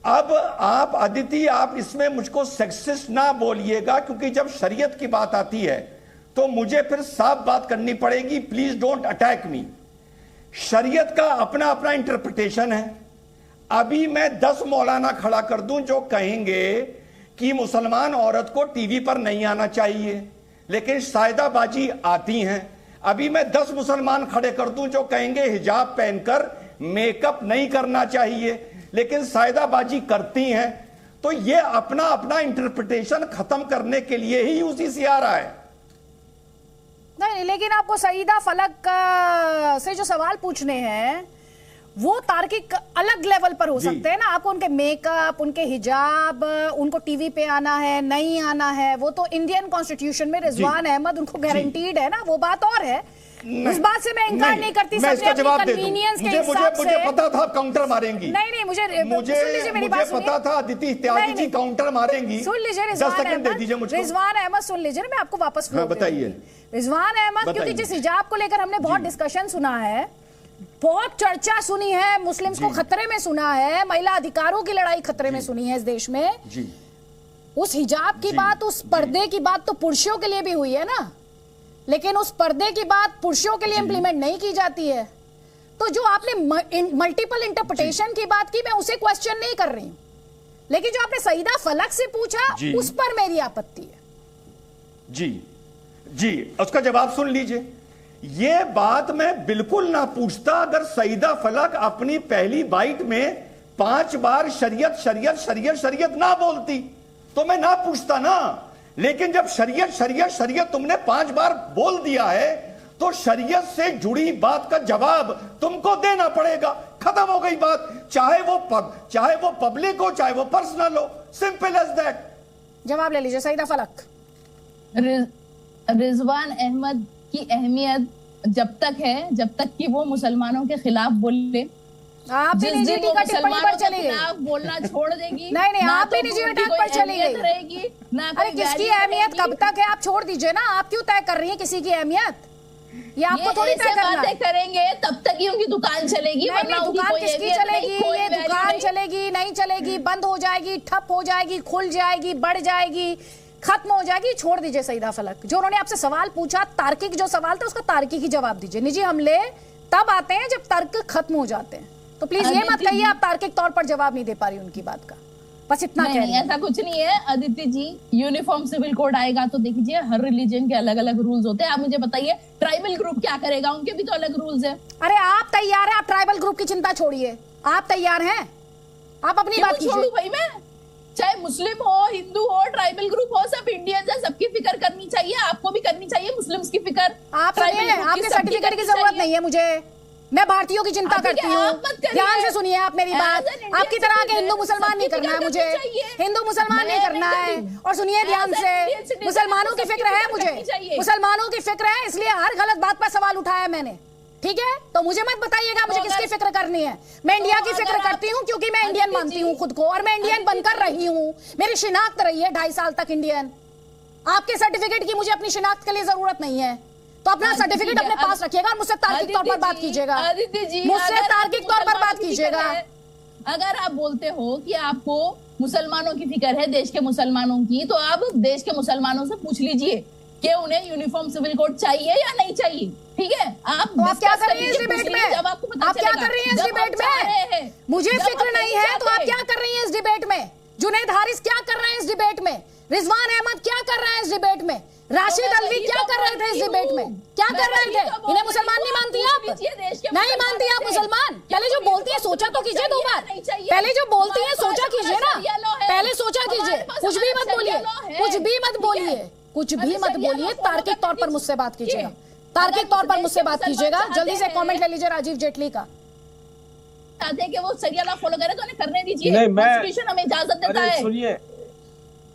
अब आप अदिति, आप इसमें मुझको सेक्सिस्ट ना बोलिएगा, क्योंकि जब शरीयत की बात आती है तो मुझे फिर साफ बात करनी पड़ेगी। प्लीज डोंट अटैक मी। शरीयत का अपना अपना इंटरप्रिटेशन है। अभी मैं 10 मौलाना खड़ा कर दूं जो कहेंगे कि मुसलमान औरत को टीवी पर नहीं आना चाहिए, लेकिन सायदा बाजी आती हैं। अभी मैं 10 मुसलमान खड़े कर दूं जो कहेंगे हिजाब पहनकर मेकअप नहीं करना चाहिए, लेकिन सायदा बाजी करती हैं। तो ये अपना अपना इंटरप्रिटेशन खत्म करने के लिए ही यूसीसी आ रहा है। नहीं, लेकिन आपको सईदा फलक से जो सवाल पूछने हैं वो तार्किक अलग लेवल पर हो सकते हैं ना। आपको उनके मेकअप, उनके हिजाब, उनको टीवी पे आना है नहीं आना है, वो तो इंडियन कॉन्स्टिट्यूशन में रिजवान अहमद उनको गारंटीड है ना, वो बात और है। इस बात से मैं इंकार नहीं करती। मैं इसका जवाब दे दूं। कन्वीनियंस के हिसाब से मुझे पता था आप काउंटर मारेंगी। नहीं, मुझे पता था अदिति त्यागी जी काउंटर मारेंगी। सुन लीजिए, 10 सेकंड दे दीजिए मुझे। रिजवान अहमद सुन लीजिए, मैं आपको वापस बताइए। रिजवान अहमद, क्योंकि जिस हिजाब को लेकर हमने बहुत डिस्कशन सुना है, बहुत चर्चा सुनी है, मुस्लिम्स को खतरे में सुना है, महिला अधिकारों की लड़ाई खतरे में सुनी है इस देश में, उस हिजाब की बात, उस पर्दे की बात तो पुरुषों के लिए भी हुई है ना, लेकिन उस पर्दे की बात पुरुषों के लिए इंप्लीमेंट नहीं की जाती है। तो जो आपने मल्टीपल इंटरप्रिटेशन की बात की, मैं उसे क्वेश्चन नहीं कर रही हूं, लेकिन जो आपने सईदा फलक से पूछा उस पर मेरी आपत्ति है। जी, उसका जवाब सुन लीजिए। ये बात मैं बिल्कुल ना पूछता अगर सईदा फलक अपनी पहली बाइट में 5 बार शरीयत शरीयत शरीयत शरीयत ना बोलती, तो मैं ना पूछता ना। लेकिन जब शरीयत शरीयत शरीयत तुमने 5 बार बोल दिया है, तो शरीयत से जुड़ी बात का जवाब तुमको देना पड़ेगा। खत्म हो गई बात, चाहे वो पब्लिक हो, चाहे वो पर्सनल हो, सिंपल एज दैट। जवाब ले लीजिए सईदा फलक। रिजवान अहमद की अहमियत जब तक है, जब तक कि वो मुसलमानों के खिलाफ बोले। आप भी निजी टिप्पणी पर चली गई, बोलना छोड़ देगी। नहीं, आप भी निजी अटैक पर चली गई रहेगी ना। अरे किसकी अहमियत कब तक है, आप छोड़ दीजिए ना। आप क्यों तय कर रही हैं किसी की अहमियत? ये आपको थोड़ी तय करना है। करेंगे तब तक ही उनकी दुकान चलेगी। नहीं, दुकान किसकी चलेगी? ये दुकान चलेगी नहीं चलेगी, बंद हो जाएगी, ठप हो जाएगी, खुल जाएगी, बढ़ जाएगी, खत्म हो जाएगी। छोड़ दीजिए सईदा फलक। जो उन्होंने आपसे सवाल पूछा, तार्किक जो सवाल था, उसका तार्किक ही जवाब दीजिए। निजी हमले तब आते हैं जब तर्क खत्म हो जाते हैं। तो प्लीज ये मत कहिए आप तार्किक तौर पर जवाब नहीं दे पा रही उनकी बात का। बस इतना नहीं, कह रही नहीं, हूं। ऐसा कुछ नहीं है अदिति जी। यूनिफॉर्म सिविल कोड आएगा तो देखिए हर रिलीजन के अलग अलग रूल्स होते हैं। आप मुझे बताइए ट्राइबल ग्रुप क्या करेगा, उनके भी तो अलग रूल्स है। अरे आप तैयार हैं? आप ट्राइबल ग्रुप की चिंता छोड़िए, आप तैयार हैं? आप अपनी बात कीजिए। छोड़ू भाई मैं, चाहे मुस्लिम हो, हिंदू हो, ट्राइबल ग्रुप हो, सब इंडियंस है, सबकी फिक्र करनी चाहिए। आपको भी करनी चाहिए मुस्लिम्स की फिक्र। आप सुनिए, आपके सर्टिफिकेट की जरूरत नहीं है मुझे, मैं भारतीयों की चिंता करती हूँ। ध्यान से सुनिए आप मेरी बात। आपकी तरह के हिंदू मुसलमान नहीं करना है मुझे, हिंदू मुसलमान नहीं करना है। और सुनिए ध्यान से, मुसलमानों की फिक्र है मुझे, मुसलमानों की फिक्र है, इसलिए हर गलत बात पर सवाल उठाया मैंने, ठीक है? तो मुझे मत बताइएगा मुझे किसकी फिक्र करनी है। मैं इंडिया की फिक्र करती हूँ क्योंकि मैं इंडियन मानती हूँ खुद को, और मैं इंडियन बनकर रही हूँ। मेरी शिनाख्त रही है 2.5 साल तक इंडियन। आपके सर्टिफिकेट की मुझे अपनी शिनाख्त के लिए जरूरत नहीं है, तो अपना सर्टिफिकेट अपने पास रखिएगा और मुझसे तार्किक तौर पर बात कीजिएगा। मुझसे तार्किक तौर पर बात कीजिएगा। अगर आप बोलते हो कि आपको मुसलमानों की फिक्र है, देश के मुसलमानों की, तो आप देश के मुसलमानों से पूछ लीजिए कि उन्हें यूनिफॉर्म सिविल कोड चाहिए या नहीं चाहिए, ठीक है? आप क्या कर रही हैं इस डिबेट में? आप क्या कर रही हैं इस डिबेट में? मुझे फिक्र नहीं है तो आप क्या कर रही हैं इस डिबेट में? जुनैद हारिस क्या कर रहे हैं इस डिबेट में? रिजवान अहमद क्या कर रहे हैं इस डिबेट में? राशिद अलवी क्या कर रहे थे इस डिबेट में? क्या कर रहे थे? इन्हें मुसलमान नहीं मानती आप? नहीं मानती आप मुसलमान? पहले जो बोलती है सोचा तो कीजिए 2 बार। पहले जो बोलती है सोचा कीजिए ना, पहले सोचा कीजिए। कुछ भी मत बोलिए, कुछ भी मत बोलिए, कुछ भी मत बोलिए। तार्किक तौर पर मुझसे बात कीजिएगा, तार्किक तौर पर मुझसे बात कीजिएगा। जल्दी से कमेंट ले लीजिए राजीव जेटली का। चाहते हैं कि वो शरिया लॉ फॉलो करे तो उन्हें करने दीजिए, कॉन्स्टिट्यूशन हमें इजाजत देता है। सुनिए,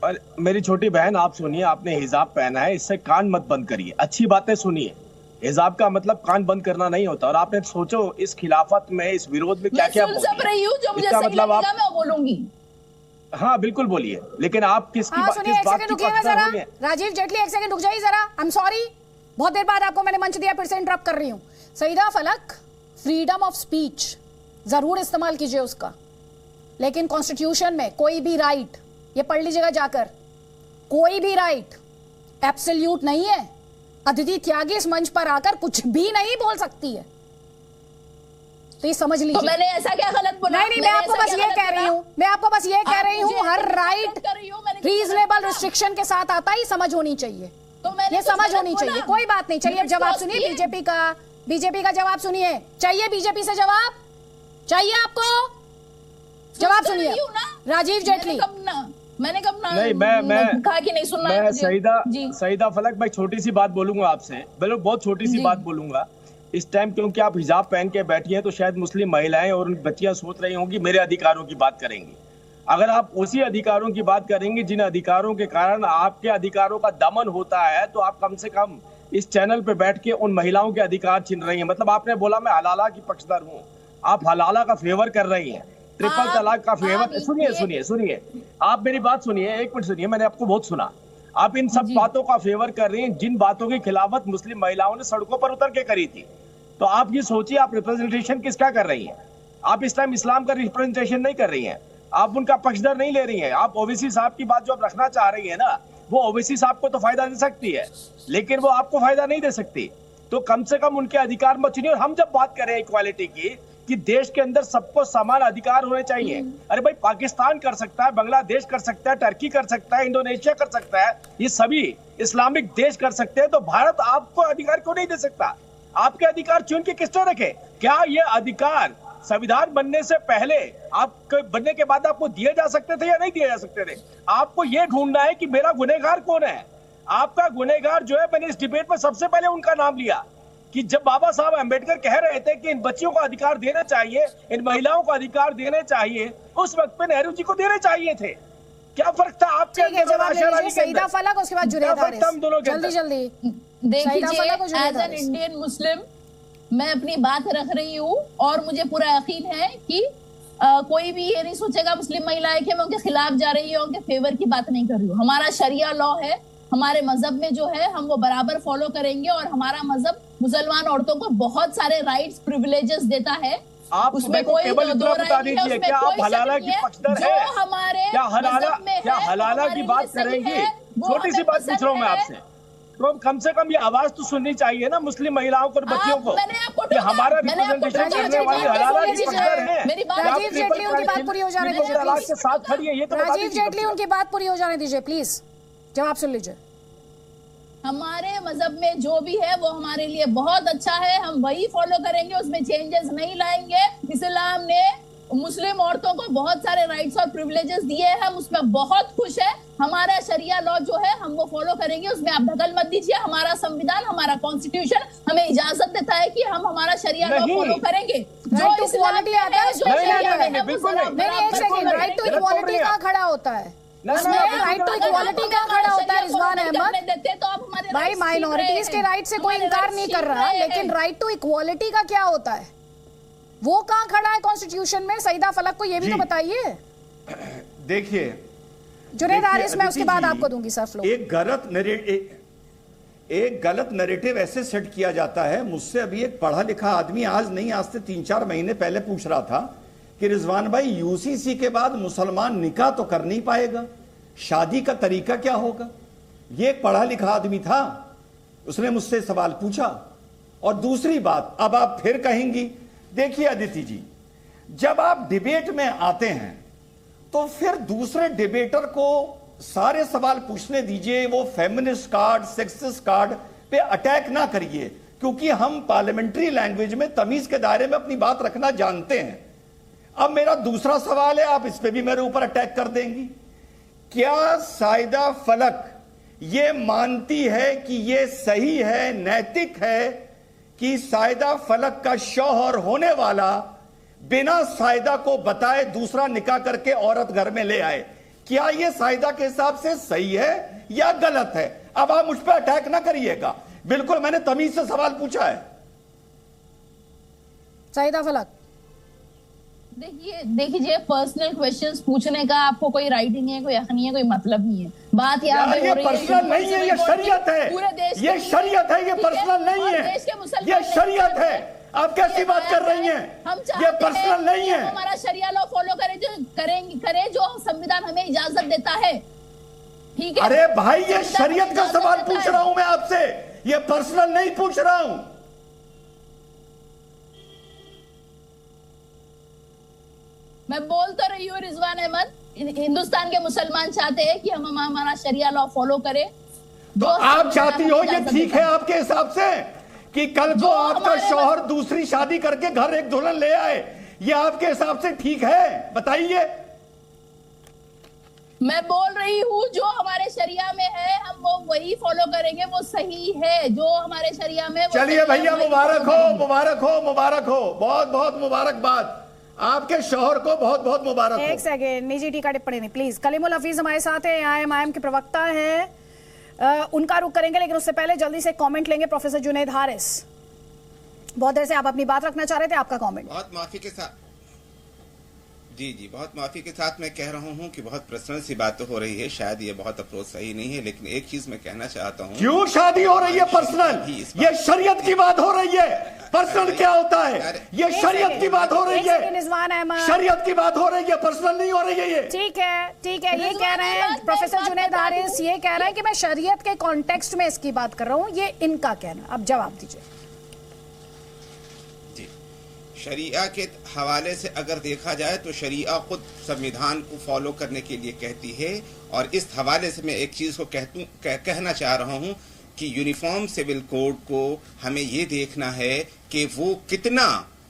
और मेरी छोटी बहन आप सुनिए, आपने हिजाब पहना है, इससे कान मत बंद करिए, अच्छी बातें सुनिए। हिजाब का मतलब कान बंद करना नहीं होता। और आपने सोचो इस खिलाफत में, इस विरोध में क्या क्या रही हूँ, जो मुझे सही लगेगा मैं बोलूंगी। हाँ बिल्कुल बोलिए, लेकिन आप किसकी किस बात की जरा राजीव जेटली, 1 सेकंड रुक जाइए जरा। आई एम सॉरी, बहुत देर बाद आपको मैंने मंच दिया, फिर से इंटरप्ट कर रही हूँ। सईदा फलक, फ्रीडम ऑफ स्पीच जरूर इस्तेमाल कीजिए उसका, लेकिन कॉन्स्टिट्यूशन में कोई भी राइट, ये पढ़ लीजिएगा जाकर, कोई भी राइट एब्सोल्यूट नहीं है। अदिति त्यागी इस मंच पर आकर कुछ भी नहीं बोल सकती है, तो ये समझ लीजिए। तो मैंने ऐसा क्या गलत बोला? नहीं, मैं आपको बस ये कह रही हूँ, मैं आपको बस ये कह रही हूँ, हर राइट रीजनेबल रिस्ट्रिक्शन के साथ आता है, समझ होनी चाहिए, ये समझ होनी चाहिए। कोई बात नहीं, चलिए जवाब सुनिए बीजेपी का जवाब सुनिए। चाहिए बीजेपी से जवाब? चाहिए आपको जवाब? सुनिए राजीव जेटली। मैंने कब ना नहीं, मैं कहा कि नहीं सुनना है। मैं सईदा फलक, मैं छोटी सी बात बोलूंगा आपसे, बहुत छोटी सी बात बोलूंगा इस टाइम, क्योंकि आप हिजाब पहन के बैठी हैं तो शायद मुस्लिम महिलाएं और बच्चियां सोच रही होंगी मेरे अधिकारों की बात करेंगी। अगर आप उसी अधिकारों की बात करेंगे जिन अधिकारों के कारण आपके अधिकारों का दमन होता है, तो आप कम से कम इस चैनल पे बैठ के उन महिलाओं के अधिकार छीन रही हैं। मतलब आपने बोला मैं हलाला की पक्षधर हूँ, आप हलाला का फेवर कर रही हैं, ट्रिपल तलाक का फेवर। सुनिए, आप मेरी बात सुनिए, 1 मिनट सुनिए, मैंने आपको बहुत सुना। आप इन सब बातों का फेवर कर रही हैं जिन बातों की खिलाफत मुस्लिम महिलाओं ने सड़कों पर उतर के करी थी। तो आप ये सोचिए, आप रिप्रेजेंटेशन किसका कर रही हैं? आप इस टाइम इस्लाम का रिप्रेजेंटेशन नहीं कर रही हैं, आप उनका पक्षधर नहीं ले रही हैं। आप ओवैसी साहब की बात जो आप रखना चाह रही है ना, वो ओवैसी साहब को तो फायदा दे सकती है, लेकिन वो आपको फायदा नहीं दे सकती। तो कम से कम उनके अधिकार मत छीनिए। और हम जब बात करें इक्वालिटी की, कि देश के अंदर सबको समान अधिकार होने चाहिए, अरे भाई पाकिस्तान कर सकता है, बांग्लादेश कर सकता है, टर्की कर सकता है, इंडोनेशिया कर सकता है, ये सभी इस्लामिक देश कर सकते हैं, तो भारत आपको अधिकार क्यों नहीं दे सकता? आपके अधिकार चुन के किसने रखे? क्या ये अधिकार संविधान बनने से पहले, आप बनने के बाद आपको दिए जा सकते थे या नहीं दिए जा सकते थे? आपको ये ढूंढना है कि मेरा गुनहगार कौन है। आपका गुनहगार जो है, मैंने इस डिबेट में सबसे पहले उनका नाम लिया कि जब बाबा साहब अम्बेडकर कह रहे थे कि इन बच्चियों को अधिकार देना चाहिए, इन महिलाओं को अधिकार देने चाहिए, उस वक्त पे नेहरू जी को देने चाहिए थे। क्या फर्क था आपके अंदर? सईदा फलक, उसके बाद जुनैद हारिस। जल्दी देखिए, एज एन इंडियन मुस्लिम मैं अपनी बात रख रही हूँ, और मुझे पूरा यकीन है कि कोई भी ये नहीं सोचेगा मुस्लिम महिलाएं कि मैं उनके खिलाफ जा रही हूँ, उनके फेवर की बात नहीं कर रही हूँ। हमारा शरिया लॉ है, हमारे मजहब में जो है हम वो बराबर फॉलो करेंगे, और हमारा मजहब मुसलमान औरतों को बहुत सारे राइट्स प्रिविलेजेस देता है। आप उसमें कोई दो राय नहीं है, क्या आप हलाला की पक्षधर है? हमारे क्या हलाला की बात करेंगी? छोटी सी बात पूछ रहा हूँ मैं आपसे, तो कम से कम ये आवाज तो सुननी चाहिए ना मुस्लिम महिलाओं को और बच्चियों को कि हमारा रिप्रेजेंटेशन करने वाली हलाला की पकड़ है। राजीव जेटली उनकी बात पूरी हो जाने दीजिए तलाक के साथ खड़ी है, ये तो बता राजीव दीजिए। जेटली उनकी बात पूरी हो जाने दीजिए प्लीज, जवाब सुन लीजिए। हमारे मजहब में जो भी है वो हमारे लिए बहुत अच्छा है, हम वही फॉलो करेंगे, उसमें चेंजेस नहीं लाएंगे। इस्लाम ने मुस्लिम औरतों को बहुत सारे राइट्स और प्रिविलेजेस दिए हैं, हम उसमें बहुत खुश है। हमारा शरिया लॉ जो है हम वो फॉलो करेंगे, उसमें आप दखल मत दीजिए। हमारा संविधान, हमारा कॉन्स्टिट्यूशन हमें इजाजत देता है कि हम हमारा शरिया लॉ फॉलो करेंगे। जो इक्वालिटी आता है, एक सेकंड, राइट टू इक्वालिटी कहाँ खड़ा होता है? राइट टू इक्वालिटी कहाँ खड़ा होता है रिजवान अहमद? भाई माइनॉरिटीज के राइट से कोई इनकार नहीं कर रहा, लेकिन राइट टू इक्वालिटी का क्या होता है? वो कहाँ खड़ा है कॉन्स्टिट्यूशन में? सईदा फलक को ये भी तो बताइए। देखिए जुनैद हारिस, मैं उसके बाद आपको दूंगी सर फ्लो। एक गलत नैरेटिव ऐसे सेट किया जाता है। मुझसे अभी एक पढ़ा लिखा आदमी आज नहीं, आज से 3-4 महीने पहले पूछ रहा था कि रिजवान भाई यूसीसी के बाद मुसलमान निकाह तो कर नहीं पाएगा, शादी का तरीका क्या होगा? ये एक पढ़ा लिखा आदमी था, उसने मुझसे सवाल पूछा। और दूसरी बात, अब आप फिर कहेंगी, देखिए अदिति जी, जब आप डिबेट में आते हैं तो फिर दूसरे डिबेटर को सारे सवाल पूछने दीजिए, वो फेमिनिस्ट कार्ड, सेक्सिस्ट कार्ड पे अटैक ना करिए, क्योंकि हम पार्लियामेंट्री लैंग्वेज में तमीज के दायरे में अपनी बात रखना जानते हैं। अब मेरा दूसरा सवाल है, आप इस पे भी मेरे ऊपर अटैक कर देंगी। क्या साइदा फलक ये मानती है कि ये सही है, नैतिक है कि साइदा फलक का शौहर होने वाला बिना साइदा को बताए दूसरा निकाह करके औरत घर में ले आए? क्या ये साइदा के हिसाब से सही है या गलत है? अब आप मुझ पर अटैक ना करिएगा, बिल्कुल मैंने तमीज से सवाल पूछा है। साइदा फलक, देखिए पर्सनल क्वेश्चंस पूछने का आपको कोई राइट नहीं है, कोई हक नहीं है, कोई मतलब नहीं है। बात यहाँ पे ये पर्सनल नहीं है, ये शरीयत है, ये शरीयत है, ये पर्सनल नहीं है, ये शरीयत है। आप कैसी बात कर रही हैं? हम ये पर्सनल नहीं है। हमारा शरिया लॉ फॉलो करें जो संविधान हमें इजाजत देता है, ठीक है? अरे भाई, ये शरीयत का सवाल पूछ रहा हूं मैं आपसे, ये पर्सनल नहीं पूछ रहा हूं। मैं बोल तो रही हूँ रिजवान अहमद, हिंदुस्तान के मुसलमान चाहते हैं कि हम हमारा शरिया लॉ फॉलो करें। तो आप चाहती हो, ये ठीक है आपके हिसाब से कि कल को आपका शौहर दूसरी शादी करके घर एक दुल्हन ले आए, ये आपके हिसाब से ठीक है? बताइए। मैं बोल रही हूँ जो हमारे शरिया में है हम वो वही फॉलो करेंगे, वो सही है जो हमारे शरिया में। चलिए भैया, मुबारक हो, मुबारक हो, मुबारक हो, बहुत बहुत मुबारकबाद, आपके शौहर को बहुत बहुत मुबारक हो। एक सेकेंड, निजी टीका टिप्पणी नहीं प्लीज। कलीमुल हफीज हमारे साथ है, IIM के प्रवक्ता हैं, उनका रुख करेंगे, लेकिन उससे पहले जल्दी से कमेंट लेंगे प्रोफेसर जुनैद हारिस। बहुत देर से आप अपनी बात रखना चाह रहे थे, आपका कमेंट। बहुत माफी के साथ, जी बहुत माफी के साथ मैं कह रहा हूं कि बहुत पर्सनल सी बात तो हो रही है, शायद ये बहुत अप्रोच सही नहीं है, लेकिन एक चीज मैं कहना चाहता हूं। क्यों शादी हो रही है पर्सनल? ये शरीयत की बात हो रही है, पर्सनल क्या होता है? ये शरीयत की बात हो रही है, शरीयत की बात हो रही है, पर्सनल नहीं हो रही है ये। ठीक है, ये कह रहे हैं प्रोफेसर जुनैद हारिस, ये कह रहे हैं कि मैं शरीयत के कॉन्टेक्स्ट में इसकी बात कर रहा हूँ, ये इनका कहना। अब जवाब दीजिए। शरीया के हवाले से अगर देखा जाए तो शरीया खुद संविधान को फॉलो करने के लिए कहती है, और इस हवाले से मैं एक चीज को कहना चाह रहा हूं कि यूनिफॉर्म सिविल कोड को हमें ये देखना है कि वो कितना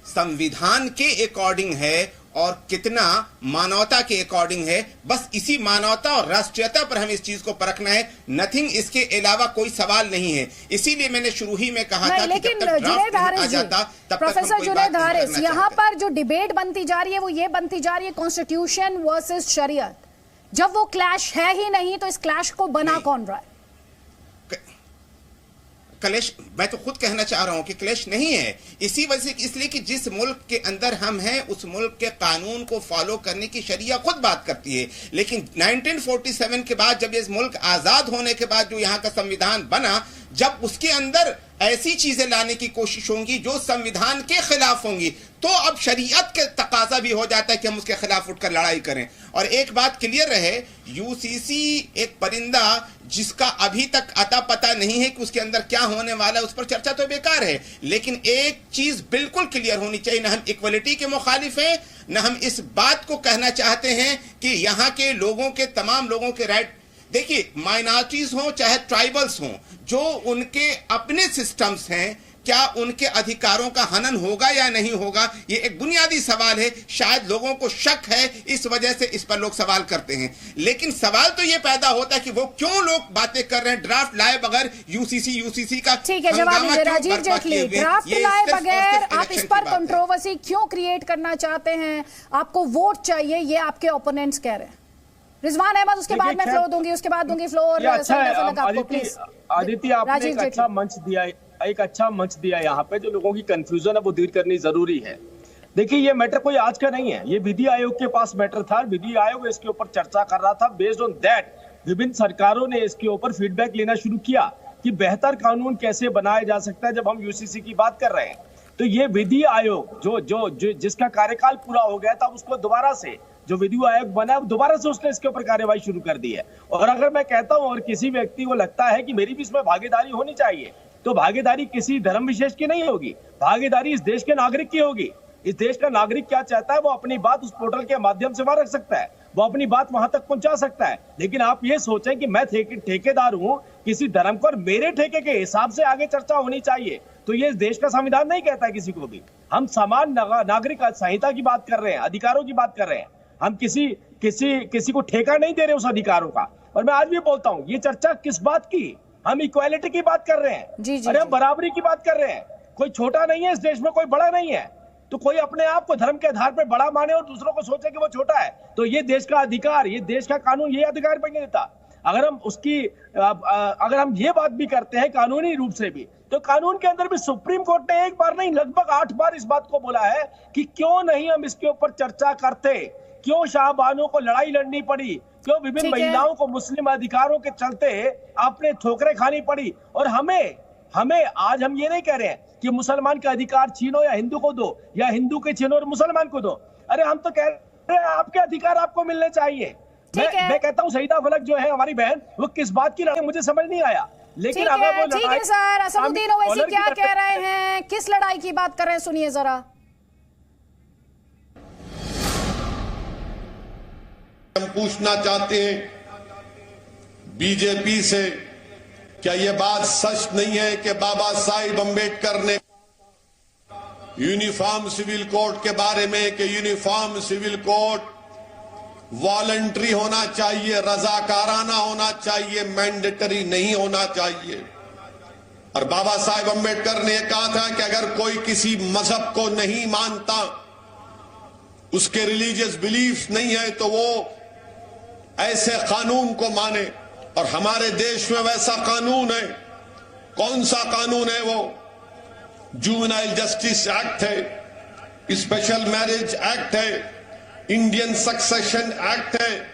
संविधान के अकॉर्डिंग है और कितना मानवता के अकॉर्डिंग है। बस इसी मानवता और राष्ट्रीयता पर हमें इस चीज को परखना है, नथिंग, इसके अलावा कोई सवाल नहीं है। इसीलिए मैंने शुरू ही में कहा था कि जब तक ड्राफ्ट आ जाता तब तक प्रोफेसर जुनैद हारिस, यहाँ पर जो डिबेट बनती जा रही है वो ये बनती जा रही है कॉन्स्टिट्यूशन वर्सेस शरीयत। जब वो क्लैश है ही नहीं तो इस क्लैश को बना कौन रहा है? क्लैश, मैं तो खुद कहना चाह रहा हूं कि क्लैश नहीं है, इसी वजह से इसलिए कि जिस मुल्क के अंदर हम हैं उस मुल्क के कानून को फॉलो करने की शरिया खुद बात करती है। लेकिन 1947 के बाद, जब इस मुल्क आजाद होने के बाद जो यहाँ का संविधान बना, जब उसके अंदर ऐसी चीजें लाने की कोशिश होंगी जो संविधान के खिलाफ होंगी, तो अब शरीयत के तकाजा भी हो जाता है कि हम उसके खिलाफ उठकर लड़ाई करें। और एक बात क्लियर रहे, यूसीसी एक परिंदा जिसका अभी तक अता पता नहीं है कि उसके अंदर क्या होने वाला है, उस पर चर्चा तो बेकार है। लेकिन एक चीज बिल्कुल क्लियर होनी चाहिए, ना हम इक्वलिटी के मुखालिफ हैं, ना हम इस बात को कहना चाहते हैं कि यहाँ के लोगों के, तमाम लोगों के राइट, देखिए माइनॉरिटीज हों चाहे ट्राइबल्स हों, जो उनके अपने सिस्टम्स हैं, क्या उनके अधिकारों का हनन होगा या नहीं होगा, ये एक बुनियादी सवाल है। शायद लोगों को शक है, इस वजह से इस पर लोग सवाल करते हैं। लेकिन सवाल तो ये पैदा होता है कि वो क्यों लोग बातें कर रहे हैं ड्राफ्ट लाए बगैर, यूसीसी का। ठीक है, जवाब दीजिए राजीव जेटली, ड्राफ्ट लाए बगैर आप इस पर कंट्रोवर्सी क्यों क्रिएट करना चाहते हैं? आपको वोट चाहिए, ये आपके ओपोनेंट्स कह रहे हैं। रिजवान अहमद, उसके बाद मैं फ्लोर दूंगी, उसके बाद दूंगी फ्लोर आपको, प्लीज। आदित्य, आपने एक अच्छा मंच दिया, एक अच्छा मंच दिया यहाँ पे, जो लोगों की कंफ्यूजन है वो दूर करनी जरूरी है। देखिए, ये मैटर कोई आज का नहीं है, ये विधि आयोग के पास मैटर था, विधि आयोग इसके ऊपर चर्चा कर रहा था। बेस्ड ऑन दैट विभिन्न सरकारों ने इसके ऊपर फीडबैक लेना शुरू किया कि बेहतर कानून कैसे बनाया जा सकता है। जब हम यूसीसी की बात कर रहे हैं तो ये विधि आयोग जो जिसका कार्यकाल पूरा हो गया था, उसको दोबारा से जो विधि आयोग बना है, दोबारा से उसने इसके ऊपर कार्यवाही शुरू कर दी है। और अगर मैं कहता हूं और किसी व्यक्ति को लगता है कि मेरी भी इसमें भागीदारी होनी चाहिए, तो भागीदारी किसी धर्म विशेष की नहीं होगी, भागीदारी इस देश के नागरिक की होगी। इस देश का नागरिक क्या चाहता है, वो अपनी बात उस पोर्टल के माध्यम से वहां रख सकता है, वो अपनी बात वहां तक पहुंचा सकता है। लेकिन आप ये सोचें कि मैं ठेकेदार हूं किसी धर्म को और मेरे ठेके के हिसाब से आगे चर्चा होनी चाहिए, तो ये इस देश का संविधान नहीं कहता है किसी को भी। हम समान नागरिक संहिता की बात कर रहे हैं, अधिकारों की बात कर रहे हैं। हम किसी को ठेका नहीं दे रहे उस अधिकारों का। और मैं आज भी बोलता हूं, ये चर्चा किस बात की, हम इक्वालिटी की बात कर रहे हैं, अरे हम बराबरी की बात कर रहे हैं। कोई छोटा नहीं है इस देश में, कोई बड़ा नहीं है। तो कोई अपने आप को धर्म के आधार पर बड़ा माने और दूसरों को सोचे कि वो छोटा है, तो ये देश का अधिकार, ये देश का कानून ये अधिकार पर नहीं देता। अगर हम ये बात भी करते हैं कानूनी रूप से भी, तो कानून के अंदर भी सुप्रीम कोर्ट ने एक बार नहीं लगभग 8 बार इस बात को बोला है कि क्यों नहीं हम इसके ऊपर चर्चा करते, क्यों शाहबानों को लड़ाई लड़नी पड़ी, क्यों विभिन्न महिलाओं को मुस्लिम अधिकारों के चलते आपने ठोकरें खानी पड़ी। और हमें आज हम ये नहीं कह रहे हैं कि मुसलमान का अधिकार छीनो या हिंदू को दो, या हिंदू के छीनो और मुसलमान को दो। अरे हम तो कह रहे हैं आपके अधिकार आपको मिलने चाहिए। मैं कहता हूँ सईदा फलक जो है हमारी बहन, वो किस बात की लड़ाई मुझे समझ नहीं आया। लेकिन अगर वो ठीक है सर, असदुद्दीन ओवैसी क्या कह रहे हैं, किस लड़ाई की बात कर रहे हैं, सुनिए जरा। हम पूछना चाहते हैं बीजेपी से, क्या यह बात सच नहीं है कि बाबा साहिब अंबेडकर ने यूनिफॉर्म सिविल कोड के बारे में कि यूनिफॉर्म सिविल कोड वॉलंटरी होना चाहिए, रजाकाराना होना चाहिए, मैंडेटरी नहीं होना चाहिए। और बाबा साहिब अंबेडकर ने कहा था कि अगर कोई किसी मजहब को नहीं मानता, उसके रिलीजियस बिलीफ नहीं है, तो वो ऐसे कानून को माने। और हमारे देश में वैसा कानून है। कौन सा कानून है वो? जुवेनाइल जस्टिस एक्ट है, स्पेशल मैरिज एक्ट है, इंडियन सक्सेशन एक्ट है।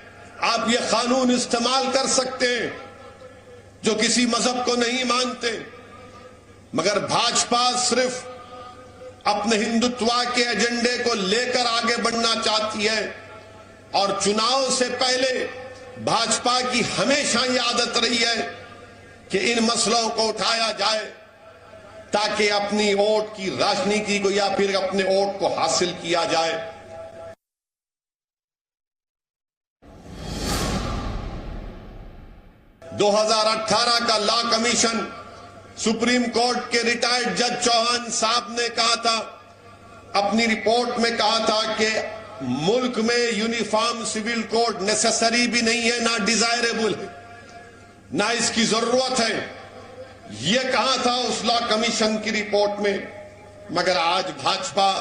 आप ये कानून इस्तेमाल कर सकते हैं जो किसी मजहब को नहीं मानते। मगर भाजपा सिर्फ अपने हिंदुत्व के एजेंडे को लेकर आगे बढ़ना चाहती है। और चुनाव से पहले भाजपा की हमेशा ये आदत रही है कि इन मसलों को उठाया जाए ताकि अपनी वोट की राजनीति को या फिर अपने वोट को हासिल किया जाए। – 2018 का लॉ कमीशन, सुप्रीम कोर्ट के रिटायर्ड जज चौहान साहब ने कहा था, अपनी रिपोर्ट में कहा था कि मुल्क में यूनिफॉर्म सिविल कोड नेसेसरी भी नहीं है, ना डिजायरेबल है, ना इसकी जरूरत है। यह कहा था उस लॉ कमीशन की रिपोर्ट में। मगर आज भाजपा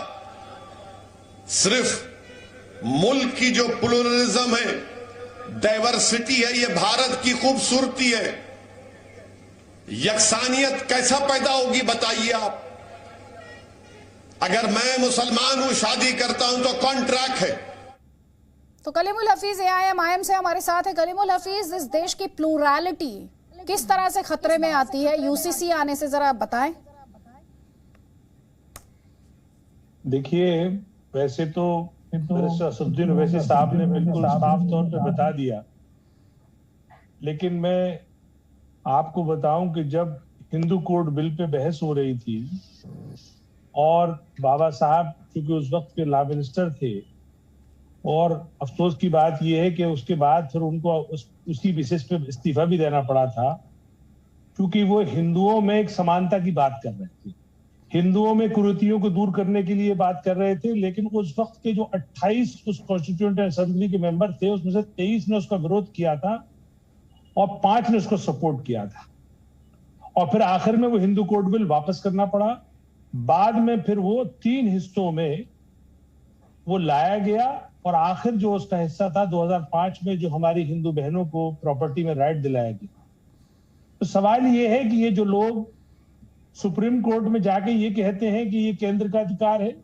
सिर्फ मुल्क की जो प्लुरलिज्म है, डाइवर्सिटी है, यह भारत की खूबसूरती है। यकसानियत कैसा पैदा होगी बताइए आप? अगर मैं मुसलमान हूं, शादी करता हूं, तो कॉन्ट्रैक्ट है। तो कलीमुल हफीज AIM से हमारे साथ है। कलीमुल हफीज, इस देश की प्लूरैलिटी किस तरह से खतरे में आती है यूसीसी आने से, जरा बताएं। देखिए, वैसे तो असदुद्दीन ओवैसी साहब ने बिल्कुल साफ तौर पे बता दिया, लेकिन मैं आपको बताऊं कि जब हिंदू कोड बिल पे बहस हो रही थी और बाबा साहब क्योंकि उस वक्त के लॉ मिनिस्टर थे, और अफसोस की बात यह है कि उसके बाद फिर उनको उसी बेसिस पे इस्तीफा भी देना पड़ा था, क्योंकि वो हिंदुओं में एक समानता की बात कर रहे थे, हिंदुओं में कुरीतियों को दूर करने के लिए बात कर रहे थे। लेकिन उस वक्त के जो 28 उस कॉन्स्टिट्यूएंट असेंबली के मेंबर थे, उसमें से 23 ने उसका विरोध किया था और 5 ने उसको सपोर्ट किया था, और फिर आखिर में वो हिंदू कोड बिल वापस करना पड़ा। बाद में फिर वो 3 हिस्सों में वो लाया गया, और आखिर जो उसका हिस्सा था 2005 में जो हमारी हिंदू बहनों को प्रॉपर्टी में राइट दिलाया गया। तो सवाल ये है कि ये जो लोग सुप्रीम कोर्ट में जाके ये कहते हैं कि ये केंद्र का अधिकार है,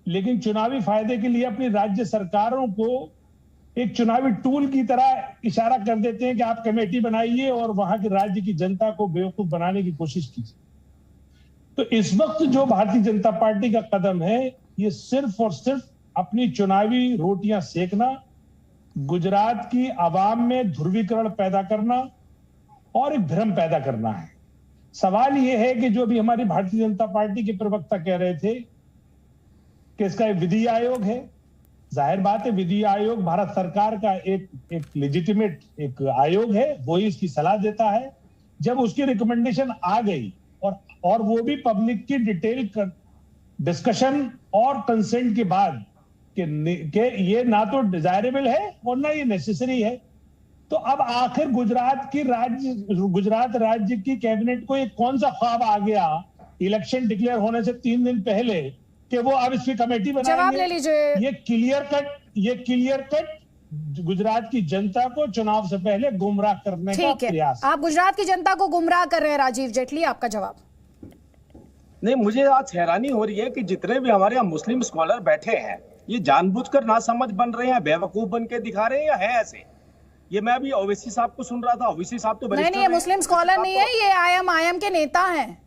लेकिन चुनावी फायदे के लिए अपनी राज्य सरकारों को एक चुनावी टूल की तरह इशारा कर देते हैं कि आप कमेटी बनाइए और वहां के राज्य की जनता को बेवकूफ बनाने की कोशिश कीजिए। तो इस वक्त जो भारतीय जनता पार्टी का कदम है, ये सिर्फ और सिर्फ अपनी चुनावी रोटियां सेकना, गुजरात की आवाम में ध्रुवीकरण पैदा करना और एक भ्रम पैदा करना है। सवाल यह है कि जो भी हमारी भारतीय जनता पार्टी के प्रवक्ता कह रहे थे कि इसका एक विधि आयोग है, जाहिर बात है विधि आयोग भारत सरकार का एक लेजिटिमेट एक आयोग है, वो ही इसकी सलाह देता है। जब उसकी रिकमेंडेशन आ गई और वो भी पब्लिक की डिटेल डिस्कशन और कंसेंट के बाद कि ये ना तो डिजायरेबल है और ना ये नेसेसरी है, तो अब आखिर गुजरात राज्य की कैबिनेट को एक कौन सा ख्वाब आ गया इलेक्शन डिक्लेयर होने से 3 दिन पहले कि वो अब इसकी कमेटी बनाएंगे। जवाब ले लीजिए। ये क्लियर कट गुजरात की जनता को चुनाव से पहले गुमराह करने का प्रयास। आप गुजरात की जनता को गुमराह कर रहे हैं राजीव जेटली, आपका जवाब। नहीं, मुझे आज हैरानी हो रही है कि जितने भी हमारे यहाँ मुस्लिम स्कॉलर बैठे हैं, ये जानबूझकर ना समझ बन रहे हैं, बेवकूफ बन के दिखा रहे हैं या है ऐसे। ये मैं अभी ओवैसी साहब को सुन रहा था, ओवैसी साहब तो नहीं, ये मुस्लिम स्कॉलर नहीं है, ये आईएम के नेता हैं।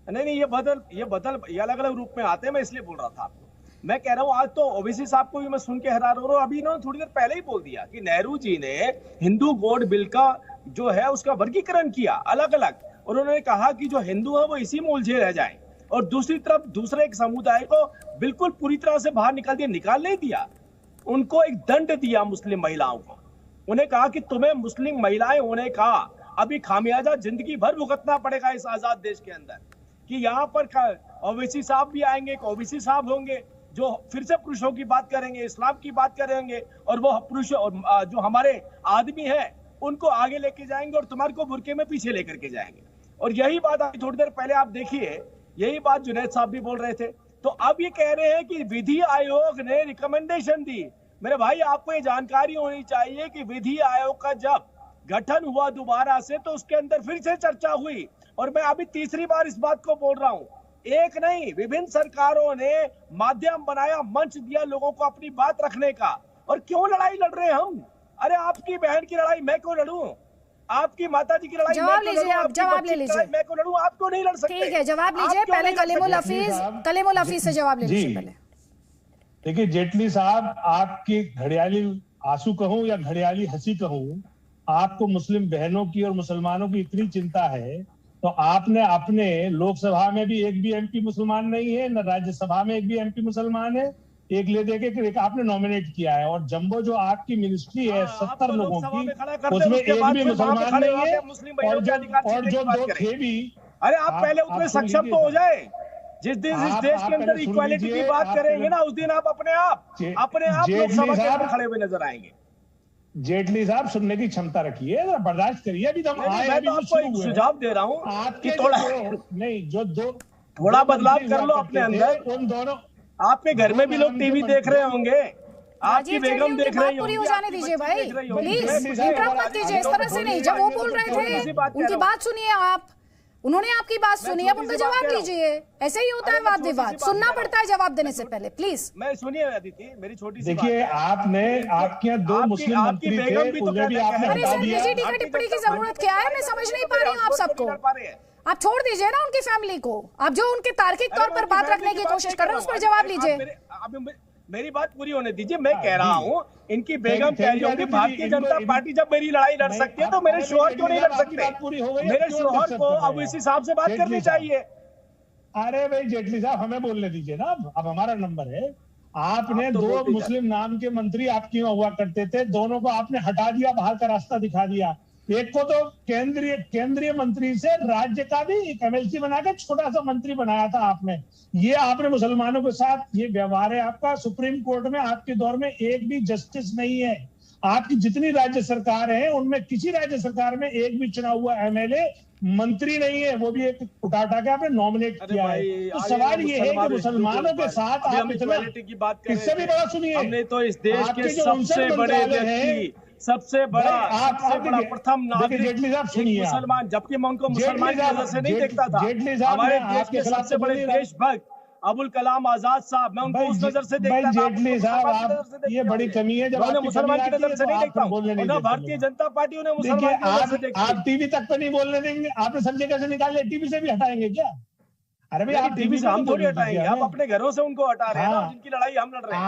नहीं, ये अलग अलग रूप में आते हैं, मैं इसलिए बोल रहा था आपको। मैं कह रहा हूँ आज तो ओवैसी साहब को भी मैं सुन के हैरान हो रहा हूँ। अभी इन्होंने थोड़ी देर पहले ही बोल दिया कि नेहरू जी ने हिंदू कोड बिल का जो है उसका वर्गीकरण किया अलग अलग, और उन्होंने कहा कि जो हिंदू है वो इसी में उलझे रह जाए, और दूसरी तरफ दूसरे एक समुदाय को बिल्कुल पूरी तरह से बाहर निकाल नहीं दिया। उनको एक दंड दिया मुस्लिम महिलाओं को, उन्हें कहा कि तुम्हें मुस्लिम महिलाएं होने का अभी खामियाजा जिंदगी भर भुगतना पड़ेगा इस आजाद देश के अंदर। कि यहाँ पर ओवैसी साहब भी आएंगे, ओवैसी साहब होंगे जो फिर से पुरुषों की बात करेंगे, इस्लाम की बात करेंगे, और वो पुरुष और जो हमारे आदमी है उनको आगे लेके जाएंगे और तुम्हारे को बुरके में पीछे लेकर के जाएंगे। और यही बात अभी थोड़ी देर पहले आप देखिए, यही बात जुनैद साहब भी बोल रहे थे। तो अब ये कह रहे हैं कि विधि आयोग ने रिकमेंडेशन दी। मेरे भाई, आपको ये जानकारी होनी चाहिए कि विधि आयोग का जब गठन हुआ दोबारा से, तो उसके अंदर फिर से चर्चा हुई, और मैं अभी तीसरी बार इस बात को बोल रहा हूं, एक नहीं विभिन्न सरकारों ने माध्यम बनाया, मंच दिया लोगों को अपनी बात रखने का। और क्यों लड़ाई लड़ रहे हैं हम? अरे आपकी बहन की लड़ाई मैं क्यों लड़ूं? आपकी माता जी की लड़ाई जवाब लीजिए, आप जवाब ले लीजिए। मैं क्यों लड़ूं? आप क्यों नहीं लड़ सकते? ठीक है, जवाब लीजिए। पहले कलीमुल हफीज से जवाब ले लीजिए पहले। देखिए जेटली साहब, आपकी घड़ियाली आंसू कहूं या घड़ियाली हंसी कहूं, आपको मुस्लिम बहनों की और मुसलमानों की इतनी चिंता है, तो आपने अपने लोकसभा में भी एक भी एमपी मुसलमान नहीं है, न राज्यसभा में एक भी एमपी मुसलमान है, एक ले दे के आपने नॉमिनेट किया है। और जंबो जो आपकी मिनिस्ट्री है 70 लोगों की, उसमें एक भी मुसलमान नहीं है, और जो 2 थे भी। अरे आप पहले उतने सक्षम तो हो जाए। जिस दिन इस देश के अंदर इक्वालिटी की बात करेंगे ना, उस दिन आप अपने आप लोकसभा के अंदर खड़े हुए नजर आएंगे। जेटली साहब, सुनने की क्षमता रखिए, बर्दाश्त करिए। अभी तो मैं तो आपको एक सुझाव दे रहा हूँ आपके थोड़ा बदलाव कर लो अपने अंदर। उन दोनों आपके घर में भी लोग टीवी देख रहे होंगे, आपकी बेगम देख रही पूरी हो जाने दीजिए भाई, प्लीज इंटरप्ट मत कीजिए इस तरह से नहीं। जब वो बोल रहे थे उनकी बात सुनिए आप। उन्होंने आपकी बात सुनी, अब उनका जवाब लीजिए। ऐसे ही होता है वाद विवाद, सुनना पड़ता है जवाब देने से पहले। प्लीज मैं सुनिए अदिति, मेरी छोटी सी देखिए, आपने आपके यहाँ 2 मुस्लिम मंत्री थे, उन्हें भी आपने हटा दिया। निजी टीका टिप्पणी की जरूरत क्या है? मैं समझ नहीं पा रही हूँ आप सबको। आप छोड़ दीजिए ना उनकी फैमिली को, आप जो उनके तार्किक तौर पर बात रखने की कोशिश कर रहे हैं उस पर जवाब लीजिए। मेरी बात पूरी होने दीजिए। मैं कह रहा हूँ, इनकी बेगम कह रही होगी भारतीय जनता पार्टी जब मेरी लड़ाई लड़ सकती है तो मेरे शोहर क्यों नहीं लड़ सकते? मेरे शोहर को अब इस हिसाब से बात करनी चाहिए। अरे भाई जेटली साहब, हमें बोलने दीजिए ना, अब हमारा नंबर है। आपने 2 मुस्लिम नाम के मंत्री आपके यहाँ हुआ करते थे, दोनों को आपने हटा दिया, बाहर का रास्ता दिखा दिया। एक को तो केंद्रीय मंत्री से राज्य का भी एमएलसी बनाकर छोटा सा मंत्री बनाया था आपने। ये आपने मुसलमानों के साथ ये व्यवहार है आपका। सुप्रीम कोर्ट में आपके दौर में एक भी जस्टिस नहीं है। आपकी जितनी राज्य सरकार है उनमें किसी राज्य सरकार में एक भी चुना हुआ एमएलए मंत्री नहीं है, वो भी एक उठा के आपने नॉमिनेट किया है। तो सवाल ये है कि मुसलमानों के साथ आप इतना की बात करें, इससे भी बड़ा सुनिए, हमने तो इस देश के सबसे बड़े व्यक्ति, सबसे बड़ा प्रथम नागरिक मुसलमान, जबकि मैं उनको मुसलमान की नजर से नहीं देखता था। हमारे देश के सबसे बड़े देशभक्त अबुल कलाम आजाद साहब, मैं उनको उस नजर से देखता था। जेटली साहब, आप ये बड़ी कमी है जब उन्हें मुसलमान की नजर से नहीं देखता हूँ, ना भारतीय जनता पार्टी उन्हें मुसलमान की नजर से देखती है। आप टीवी तक पे नहीं बोलने देंगे? आपने संजय कैसे निकाल लिया? टीवी से भी हटाएंगे क्या? अरे भाई, आप टीवी से हम थोड़ी हटाएंगे, आप अपने घरों से उनको हटा रहे हैं, जिनकी लड़ाई हम लड़ रहे हैं।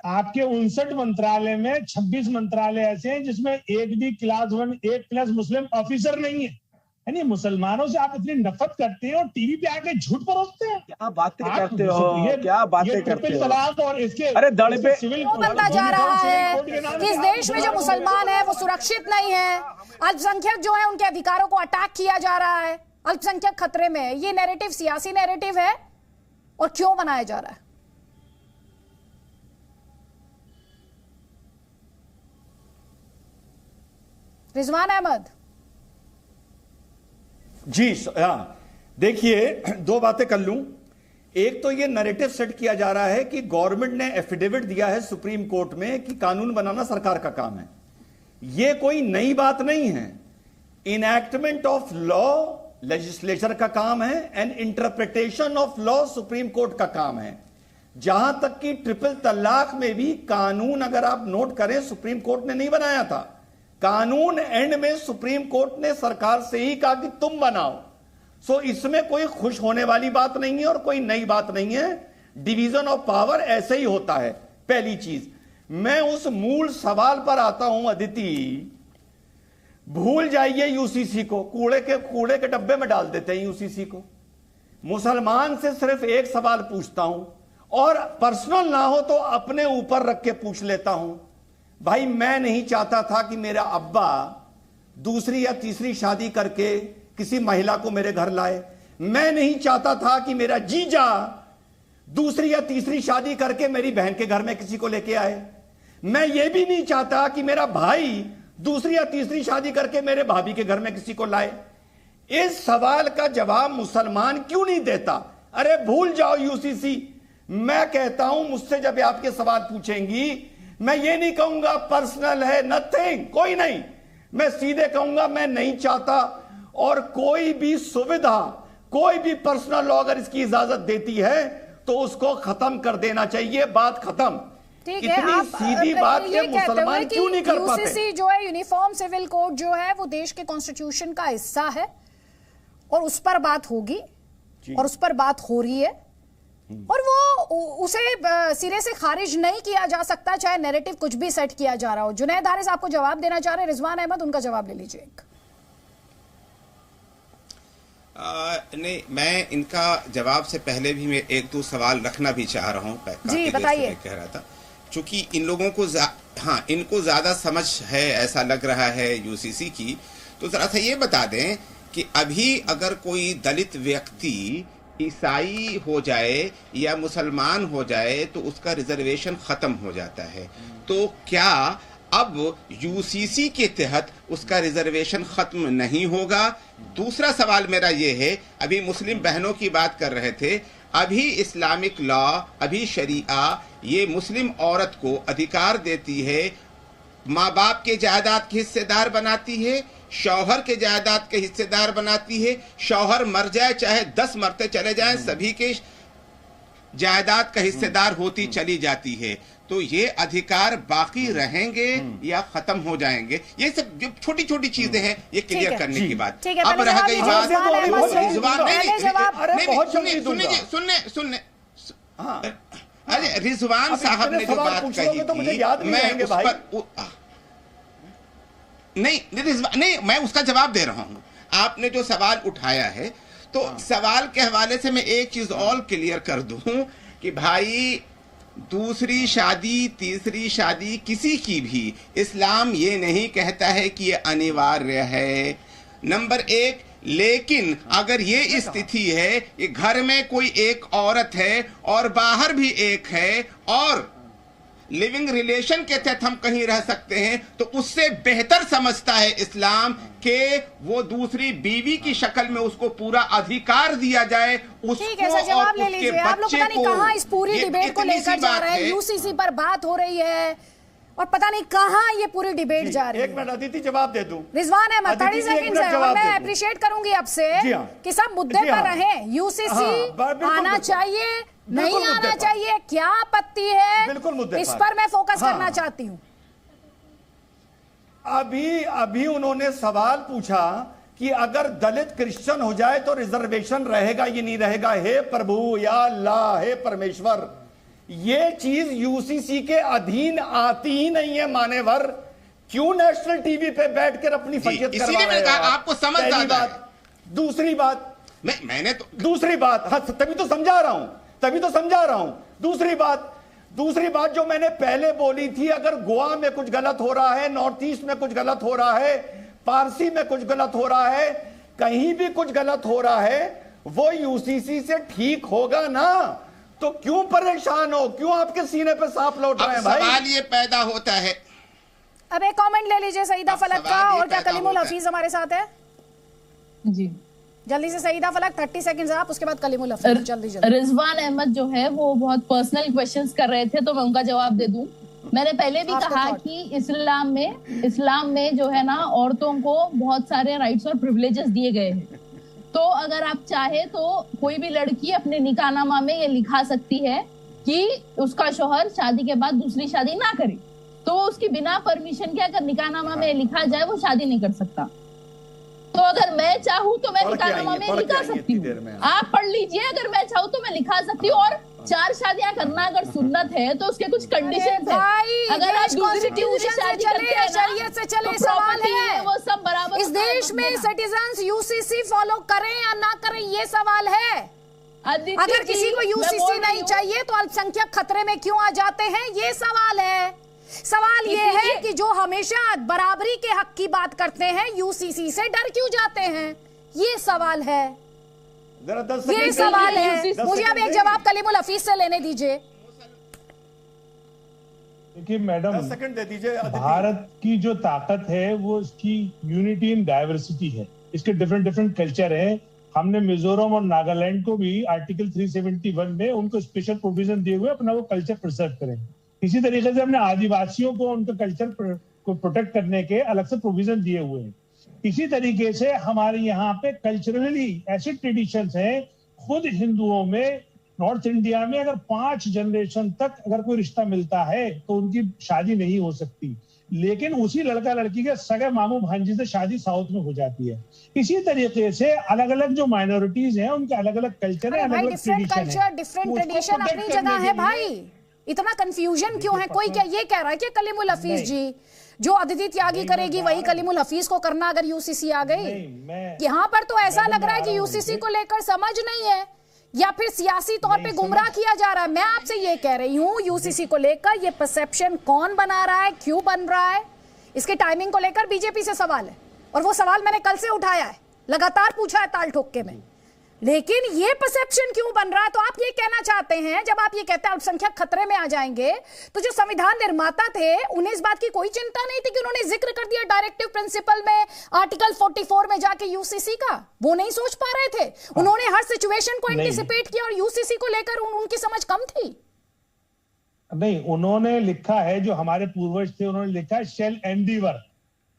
आपके 59 मंत्रालय में 26 मंत्रालय ऐसे हैं जिसमें एक भी क्लास 1 एक प्लस मुस्लिम ऑफिसर नहीं है। यानी मुसलमानों से आप इतनी नफरत करते हैं और टीवी पे आके झूठ परोसते हैं। क्या बातें करते हो, क्या बातें करते हो? तलाक और इसके अरे दड़ पे सिविल बनता जा रहा है कि इस देश में जो मुसलमान है वो सुरक्षित नहीं है, अल्पसंख्यक जो है उनके अधिकारों को अटैक किया जा रहा है, अल्पसंख्यक खतरे में है। ये नैरेटिव सियासी नैरेटिव है और क्यों बनाया जा रहा है? रिजवान अहमद जी, हाँ, देखिए 2 बातें कर लूं। एक तो ये नैरेटिव सेट किया जा रहा है कि गवर्नमेंट ने एफिडेविट दिया है सुप्रीम कोर्ट में कि कानून बनाना सरकार का काम है। ये कोई नई बात नहीं है। इनएक्टमेंट ऑफ लॉ लेजिस्लेचर का काम है and interpretation of law supreme court का काम है। जहां तक कि ट्रिपल तलाक में भी कानून, अगर आप नोट करें, सुप्रीम कोर्ट ने नहीं बनाया था। कानून एंड में सुप्रीम कोर्ट ने सरकार से ही कहा कि तुम बनाओ। सो इसमें कोई खुश होने वाली बात नहीं है और कोई नई बात नहीं है। डिवीजन ऑफ पावर ऐसे ही होता है। पहली चीज, मैं उस मूल सवाल पर आता हूं अदिति, भूल जाइए यूसीसी को, कूड़े के डब्बे में डाल देते हैं यूसीसी को। मुसलमान से सिर्फ एक सवाल पूछता हूं और पर्सनल ना हो तो अपने ऊपर रख के पूछ लेता हूं। भाई, मैं नहीं चाहता था कि मेरा अब्बा दूसरी या तीसरी शादी करके किसी महिला को मेरे घर लाए। मैं नहीं चाहता था कि मेरा जीजा दूसरी या तीसरी शादी करके मेरी बहन के घर में किसी को लेके आए। मैं ये भी नहीं चाहता कि मेरा भाई दूसरी या तीसरी शादी करके मेरे भाभी के घर में किसी को लाए। इस सवाल का जवाब मुसलमान क्यों नहीं देता? अरे भूल जाओ यूसीसी। मैं कहता हूं, मुझसे जब आपके सवाल पूछेंगी, मैं ये नहीं कहूंगा पर्सनल है, नथिंग, कोई नहीं। मैं सीधे कहूंगा मैं नहीं चाहता, और कोई भी सुविधा, कोई भी पर्सनल लॉ अगर इसकी इजाजत देती है तो उसको खत्म कर देना चाहिए। बात खत्म। इतनी सीधी बात के मुसलमान क्यों नहीं कर पाते? यूसीसी जो है, यूनिफॉर्म सिविल कोड जो है, वो देश के कॉन्स्टिट्यूशन का हिस्सा है और उस पर बात होगी और उस पर बात हो रही है और वो उसे सिरे से खारिज नहीं किया जा सकता, चाहे नैरेटिव कुछ भी सेट किया जा रहा हो। जुनैद हारिस आपको जवाब देना चाह रहे हैं, रिजवान अहमद, उनका जवाब ले लीजिए। नहीं, मैं इनका जवाब से पहले भी मैं 1-2 सवाल रखना भी चाह रहा हूँ। जी बताइए। कह रहा था, चूंकि इन लोगों को इनको ज्यादा समझ है ऐसा लग रहा है यूसीसी की, तो जरा सा ये बता दें कि अभी अगर कोई दलित व्यक्ति ईसाई हो जाए या मुसलमान हो जाए तो उसका रिजर्वेशन खत्म हो जाता है, तो क्या अब यूसीसी के तहत उसका रिजर्वेशन खत्म नहीं होगा? दूसरा सवाल मेरा ये है, अभी मुस्लिम बहनों की बात कर रहे थे, अभी इस्लामिक लॉ, अभी शरीआ ये मुस्लिम औरत को अधिकार देती है, माँ बाप के जायदाद की हिस्सेदार बनाती है, शौहर के जायदाद के हिस्सेदार बनाती है। शौहर मर जाए चाहे 10 मरते चले जाएं, सभी के जायदाद का हिस्सेदार होती चली जाती है। तो ये अधिकार बाकी रहेंगे या खत्म हो जाएंगे, ये सब जो छोटी छोटी चीजें हैं ये क्लियर करने की बात। अब रह गई बात रिजवान, सुनने अरे रिजवान साहब ने जो बात कही थी मैं उस पर नहीं मैं उसका जवाब दे रहा हूं। आपने जो सवाल उठाया है तो सवाल के हवाले से मैं एक चीज और क्लियर कर दूं कि भाई दूसरी शादी तीसरी शादी किसी की भी इस्लाम ये नहीं कहता है कि ये अनिवार्य है, नंबर 1। लेकिन अगर ये स्थिति है कि घर में कोई एक औरत है और बाहर भी एक है और लिविंग रिलेशन के तहत हम कहीं रह सकते हैं, तो उससे बेहतर समझता है इस्लाम के वो दूसरी बीवी की शक्ल में उसको पूरा अधिकार दिया जाए, उसको जवाब ले लीजिए। आप लोग पता नहीं कहां इस पूरी डिबेट को लेकर जा रहे हैं, यूसीसी पर बात हो रही है और पता नहीं कहां ये पूरी डिबेट जा रही है। एक मिनट अदिति जवाब दे दूं। रिजवान अहमद 30 सेकंड है और मैं अप्रिशिएट करूंगी आपसे कि सब मुद्दे पर रहें। यूसीसी आना चाहिए नहीं आना चाहिए, क्या आपत्ति है, बिल्कुल मुद्दे इस पर मैं फोकस करना चाहती हूं। अभी उन्होंने सवाल पूछा कि अगर दलित क्रिश्चियन हो जाए तो रिजर्वेशन रहेगा या नहीं रहेगा। हे प्रभु, या अल्लाह, हे परमेश्वर, ये चीज यूसीसी के अधीन आती ही नहीं है मान्यवर। क्यों नेशनल टीवी पे बैठकर अपनी फजीयत करवा रहे हैं? आपको समझ आता है। दूसरी बात मैंने तो दूसरी बात, हाँ तभी तो समझा रहा हूं। दूसरी बात जो मैंने पहले बोली थी, अगर गोवा में कुछ गलत हो रहा है, नॉर्थ ईस्ट में कुछ गलत हो रहा है, पारसी में कुछ गलत हो रहा है, कहीं भी कुछ गलत हो रहा है, वो यूसीसी से ठीक होगा ना। तो क्यों परेशान हो, क्यों आपके सीने पे सांप लौट रहे हैं भाई? सवाल ये पैदा होता है। अब एक कमेंट ले लीजिए सईदा फलक का। और क्या कलीमुल हफीज हमारे साथ है? जी जल्दी से सईदा फलक 30 सेकंड्स आप, उसके बाद कलीमुल हफीज। जल्दी। रिजवान अहमद जो है वो बहुत पर्सनल क्वेश्चंस कर रहे थे तो मैं उनका जवाब दे दूं। मैंने पहले भी कहा कि इस्लाम में जो है ना औरतों को बहुत सारे राइट्स और प्रिविलेजेस दिए गए हैं। तो अगर आप चाहे तो कोई भी लड़की अपने निकाहनामा में ये लिखा सकती है कि उसका शौहर शादी के बाद दूसरी शादी ना करे, तो उसकी बिना परमिशन के अगर निकाहनामा में लिखा जाए वो शादी नहीं कर सकता। तो अगर मैं चाहूँ तो मैं निकाहनामा में लिखा सकती हूँ, आप पढ़ लीजिए। अगर मैं चाहूँ तो मैं लिखा सकती हूँ। और 4 शादियां करना अगर सुन्नत है तो उसके कुछ कंडीशन है। अगर आप कॉन्स्टिट्यूशन से चले, शरीयत से चले, सवाल है वो सब बराबर। इस देश में सिटीजन्स यूसीसी फॉलो करें या ना करें, ये सवाल है। अगर किसी को यूसीसी नहीं चाहिए तो अल्पसंख्यक खतरे में क्यों आ जाते हैं, ये सवाल है। सवाल ये है कि जो हमेशा बराबरी के हक की बात करते हैं यूसीसी से डर क्यों जाते हैं, ये सवाल है। ये सवाल है। मुझे अब एक जवाब कलीमुल हफीज से लेने दीजिए। देखिए मैडम, 10 सेकंड दे दीजिए। भारत की जो ताकत है वो इसकी यूनिटी इन डाइवर्सिटी है, इसके डिफरेंट कल्चर है। हमने मिजोरम और नागालैंड को भी आर्टिकल 371 में उनको स्पेशल प्रोविजन दिए हुए अपना वो कल्चर प्रिजर्व करें। इसी तरीके से हमने आदिवासियों को उनका कल्चर को प्रोटेक्ट करने के अलग से प्रोविजन दिए हुए हैं। इसी तरीके से हमारे यहाँ पे कल्चरली ऐसे ट्रेडिशंस हैं, खुद हिंदुओं में नॉर्थ इंडिया में अगर 5 जनरेशन तक अगर कोई रिश्ता मिलता है तो उनकी शादी नहीं हो सकती, लेकिन उसी लड़का लड़की के सगे मामू भांजी से शादी साउथ में हो जाती है। इसी तरीके से अलग अलग जो माइनॉरिटीज हैं उनके अलग अलग कल्चर है, अलग अलग डिफरेंट ट्रेडिशन अपनी जगह है भाई। इतना कंफ्यूजन क्यों है? कोई क्या ये कह रहा है कि कलीमुल हफीज जी जो अदिति त्यागी करेगी वही कलीमुल हफीज को करना अगर यूसीसी आ गई? यहाँ पर तो ऐसा लग रहा है कि यूसीसी को लेकर समझ नहीं है या फिर सियासी तौर पे गुमराह किया जा रहा है। मैं आपसे ये कह रही हूँ यूसीसी को लेकर ये परसेप्शन कौन बना रहा है, क्यों बन रहा है, इसके टाइमिंग को लेकर बीजेपी से सवाल है और वो सवाल मैंने कल से उठाया है, लगातार पूछा है ताल ठोक के में। लेकिन ये परसेप्शन क्यों बन रहा है? तो आप ये कहना चाहते हैं, जब आप ये कहते हैं अल्पसंख्यक खतरे में आ जाएंगे, तो जो संविधान निर्माता थे उन्हें इस बात की कोई चिंता नहीं थी कि उन्होंने जिक्र कर दिया डायरेक्टिव प्रिंसिपल में आर्टिकल 44 में जाके यूसीसी का? वो नहीं सोच पा रहे थे? उन्होंने हर सिचुएशन को एंटिसिपेट किया और यूसीसी को लेकर उनकी समझ कम थी? नहीं, उन्होंने लिखा है, जो हमारे पूर्वज थे उन्होंने लिखा है शेल एंडीवर,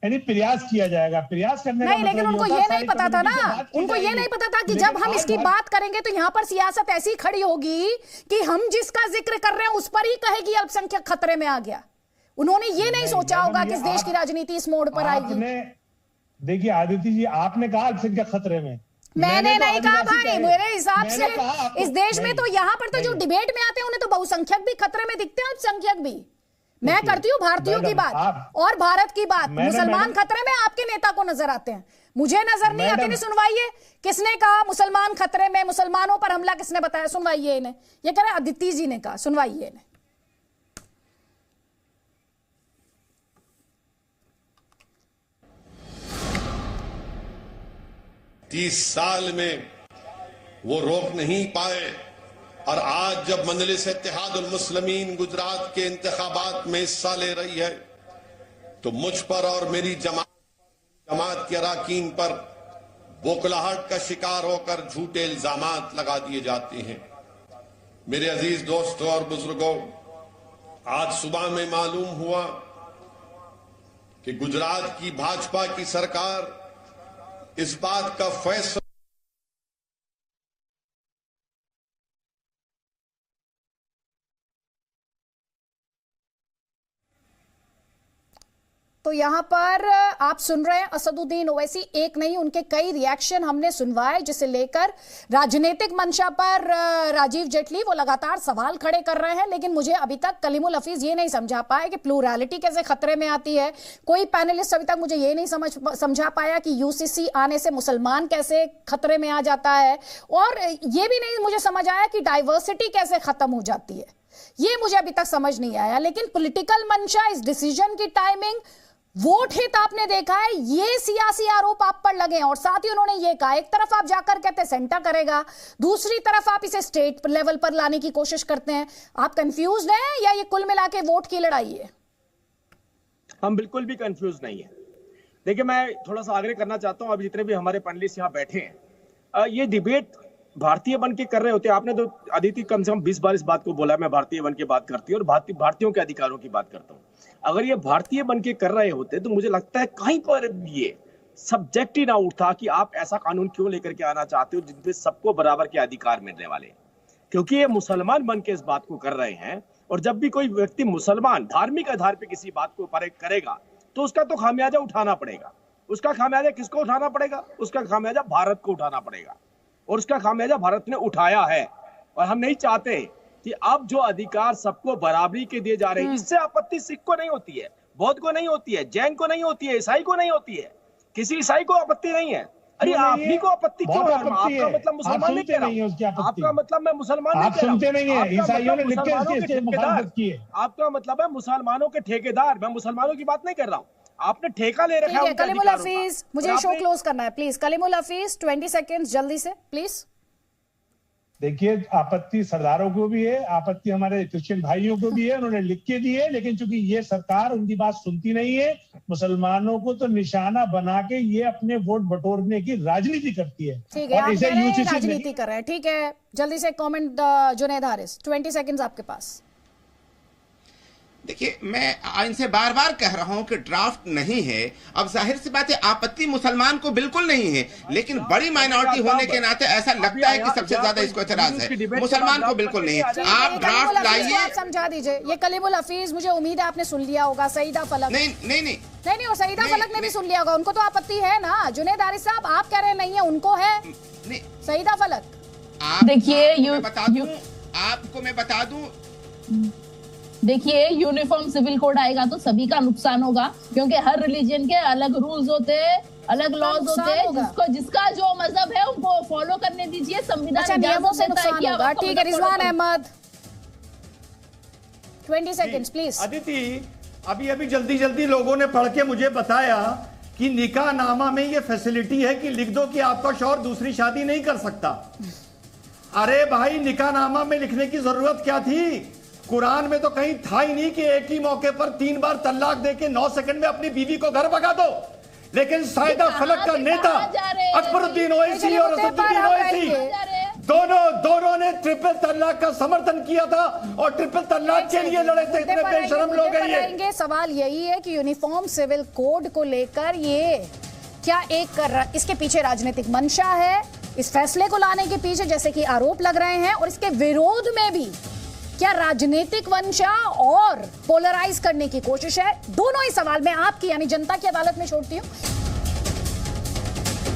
यानी प्रयास किया जाएगा। प्रयास करने नहीं, लेकिन उनको ये नहीं पता था ना, उनको ये नहीं पता था कि जब हम इसकी बात करेंगे तो यहाँ पर सियासत ऐसी खड़ी होगी कि हम जिसका जिक्र कर रहे हैं उस पर ही कहेगी अल्पसंख्यक खतरे में आ गया। उन्होंने ये नहीं सोचा होगा कि इस देश की राजनीति इस मोड़ पर आएगी। देखिए आदित्य जी, आपने कहा अल्पसंख्यक खतरे में, मैंने नहीं कहा भाई। मेरे हिसाब से इस देश में तो यहाँ पर तो जो डिबेट में आते हैं उन्हें तो बहुसंख्यक भी खतरे में दिखते हैं, अल्पसंख्यक भी। मैं करती हूँ भारतीयों की बात और भारत की बात। मुसलमान खतरे में आपके नेता को नजर आते हैं, मुझे नजर नहीं आते। नहीं सुनवाइए, किसने कहा मुसलमान खतरे में, मुसलमानों पर हमला किसने बताया? सुनवाइए इन्हें। ये कह रहे अदिति जी ने कहा, सुनवाइए इन्हें। 30 साल में वो रोक नहीं पाए और आज जब मजलिस इत्तेहादुल मुस्लिमीन गुजरात के इंतखाबात में हिस्सा ले रही है तो मुझ पर और मेरी जमात के अरकान पर बौखलाहट का शिकार होकर झूठे इल्जामात लगा दिए जाते हैं। मेरे अजीज दोस्तों और बुजुर्गों, आज सुबह में मालूम हुआ कि गुजरात की भाजपा की सरकार इस बात का फैसला तो यहां पर आप सुन रहे हैं असदुद्दीन ओवैसी, एक नहीं उनके कई रिएक्शन हमने सुनवाए, जिसे लेकर राजनीतिक मंशा पर राजीव जेटली वो लगातार सवाल खड़े कर रहे हैं। लेकिन मुझे अभी तक कलीमुल हफीज ये नहीं समझा पाए कि प्लूरैलिटी कैसे खतरे में आती है। कोई पैनलिस्ट अभी तक मुझे ये नहीं समझा पाया कि यूसीसी आने से मुसलमान कैसे खतरे में आ जाता है, और ये भी नहीं मुझे समझ आया कि डाइवर्सिटी कैसे खत्म हो जाती है। ये मुझे अभी तक समझ नहीं आया। लेकिन पॉलिटिकल मंशा, इस डिसीजन की टाइमिंग, वोट हित आपने देखा है, ये सियासी आरोप आप पर लगे हैं। और साथ ही उन्होंने ये कहा, एक तरफ आप जाकर कहते सेंटर करेगा, दूसरी तरफ आप इसे स्टेट लेवल पर लाने की कोशिश करते हैं। आप कंफ्यूज हैं या ये कुल मिला के वोट की लड़ाई है? हम बिल्कुल भी कंफ्यूज नहीं है। देखिए, मैं थोड़ा सा आग्रह करना चाहता हूं, अब जितने भी हमारे पैनलिस्ट यहाँ बैठे हैं, ये डिबेट भारतीय बन के कर रहे होते हैं। आपने तो अदिति कम से कम 20 बार इस बात को बोला, मैं भारतीय बन के बात करती हूँ और भारतीयों के अधिकारों की बात करता हूँ। अगर ये भारतीय बन के कर रहे होते तो मुझे लगता है कहीं पर ये सब्जेक्ट ही ना उठता कि आप ऐसा कानून क्यों लेकर के आना चाहते हो जिनपे सबको बराबर के अधिकार मिलने वाले। क्योंकि ये मुसलमान बन के इस बात को कर रहे हैं, और जब भी कोई व्यक्ति मुसलमान धार्मिक आधार पर किसी बात को करेगा तो उसका तो खामियाजा उठाना पड़ेगा। उसका खामियाजा किसको उठाना पड़ेगा? उसका खामियाजा भारत को उठाना पड़ेगा, और उसका खामियाजा भारत ने उठाया है। और हम नहीं चाहते कि अब जो अधिकार सबको बराबरी के दिए जा रहे हैं, इससे आपत्ति सिख को नहीं होती है, बौद्ध को नहीं होती है, जैन को नहीं होती है, ईसाई को नहीं होती है, किसी ईसाई को आपत्ति नहीं है। अरे आप ही को आपत्ति क्यों है? आपका मतलब मुसलमान नहीं कह रहा, आपका मतलब मैं मुसलमान नहीं कह रहा, ईसाइयों ने लिख के, आपका मतलब है मुसलमानों के ठेकेदार। मैं मुसलमानों की बात नहीं कर रहा हूँ, आपने ठेका ले रखा है। कलीमुल हफीज, मुझे शो क्लोज करना है प्लीज। कलीमुल हफीज 20 सेकंड्स जल्दी से प्लीज। देखिए, आपत्ति सरदारों को भी है, आपत्ति हमारे क्रिश्चियन भाइयों को भी है, उन्होंने लिख के दी है। लेकिन चूंकि ये सरकार उनकी बात सुनती नहीं है, मुसलमानों को तो निशाना बना के ये अपने वोट बटोरने की राजनीति करती है। ठीक है, आप राजनीति कर रहे हैं। ठीक है, जल्दी से कमेंट जुनैद हारिस, 20 सेकंड्स आपके पास। देखिए, मैं इनसे बार बार कह रहा हूं कि ड्राफ्ट नहीं है। अब जाहिर सी बात है, आपत्ति मुसलमान को बिल्कुल नहीं है, लेकिन बड़ी माइनॉरिटी होने के नाते ऐसा लगता है कि सबसे ज्यादा इसको एतराज है। मुसलमान को बिल्कुल नहीं है। आप ड्राफ्ट लाइए, आप समझा दीजिए। ये कलीमुल हफीज, मुझे उम्मीद है आपने सुन लिया होगा। सईदा फलक नहीं, और सईदा फलक ने भी सुन लिया होगा, उनको तो आपत्ति है ना। जुनैद हारिस साहब, आप कह रहे नहीं है, उनको है। सईदा फलक, देखिए, आपको मैं बता दूं, देखिए, यूनिफॉर्म सिविल कोड आएगा तो सभी का नुकसान होगा, क्योंकि हर रिलीजन के अलग रूल्स होते हैं, अलग लॉज होते हैं। जिसका जो मजहब है उनको फॉलो करने दीजिए। संविधान नियमों से नुकसान होगा। ठीक है, रिजवान अहमद 20 सेकंड्स प्लीज। अदिति, अभी जल्दी लोगों ने पढ़ के मुझे बताया कि निकाह नामा में ये फैसिलिटी है कि लिख दो कि आपका शौहर दूसरी शादी नहीं कर सकता। अरे भाई, निकाह नामा में लिखने की जरूरत क्या थी? कुरान में तो कहीं था ही नहीं कि एक ही मौके पर 3 बार तलाक देके 9 सेकंड में अपनी बीवी को घर भगा दो। लेकिन सईदा फलक का नेता अकबरुद्दीन ओवैसी और असदुद्दीन ओवैसी दोनों ने ट्रिपल तलाक का समर्थन किया था और ट्रिपल तलाक के लिए लड़े थे। इतने बेशरम लोग हैं ये। सवाल यही है कि यूनिफॉर्म सिविल कोड को लेकर ये क्या इसके पीछे राजनीतिक मंशा है, इस फैसले को लाने के पीछे जैसे कि आरोप लग रहे हैं, और इसके विरोध में भी क्या राजनीतिक वंशा और पोलराइज करने की कोशिश है? दोनों ही सवाल मैं आपकी यानी जनता की अदालत में छोड़ती हूं।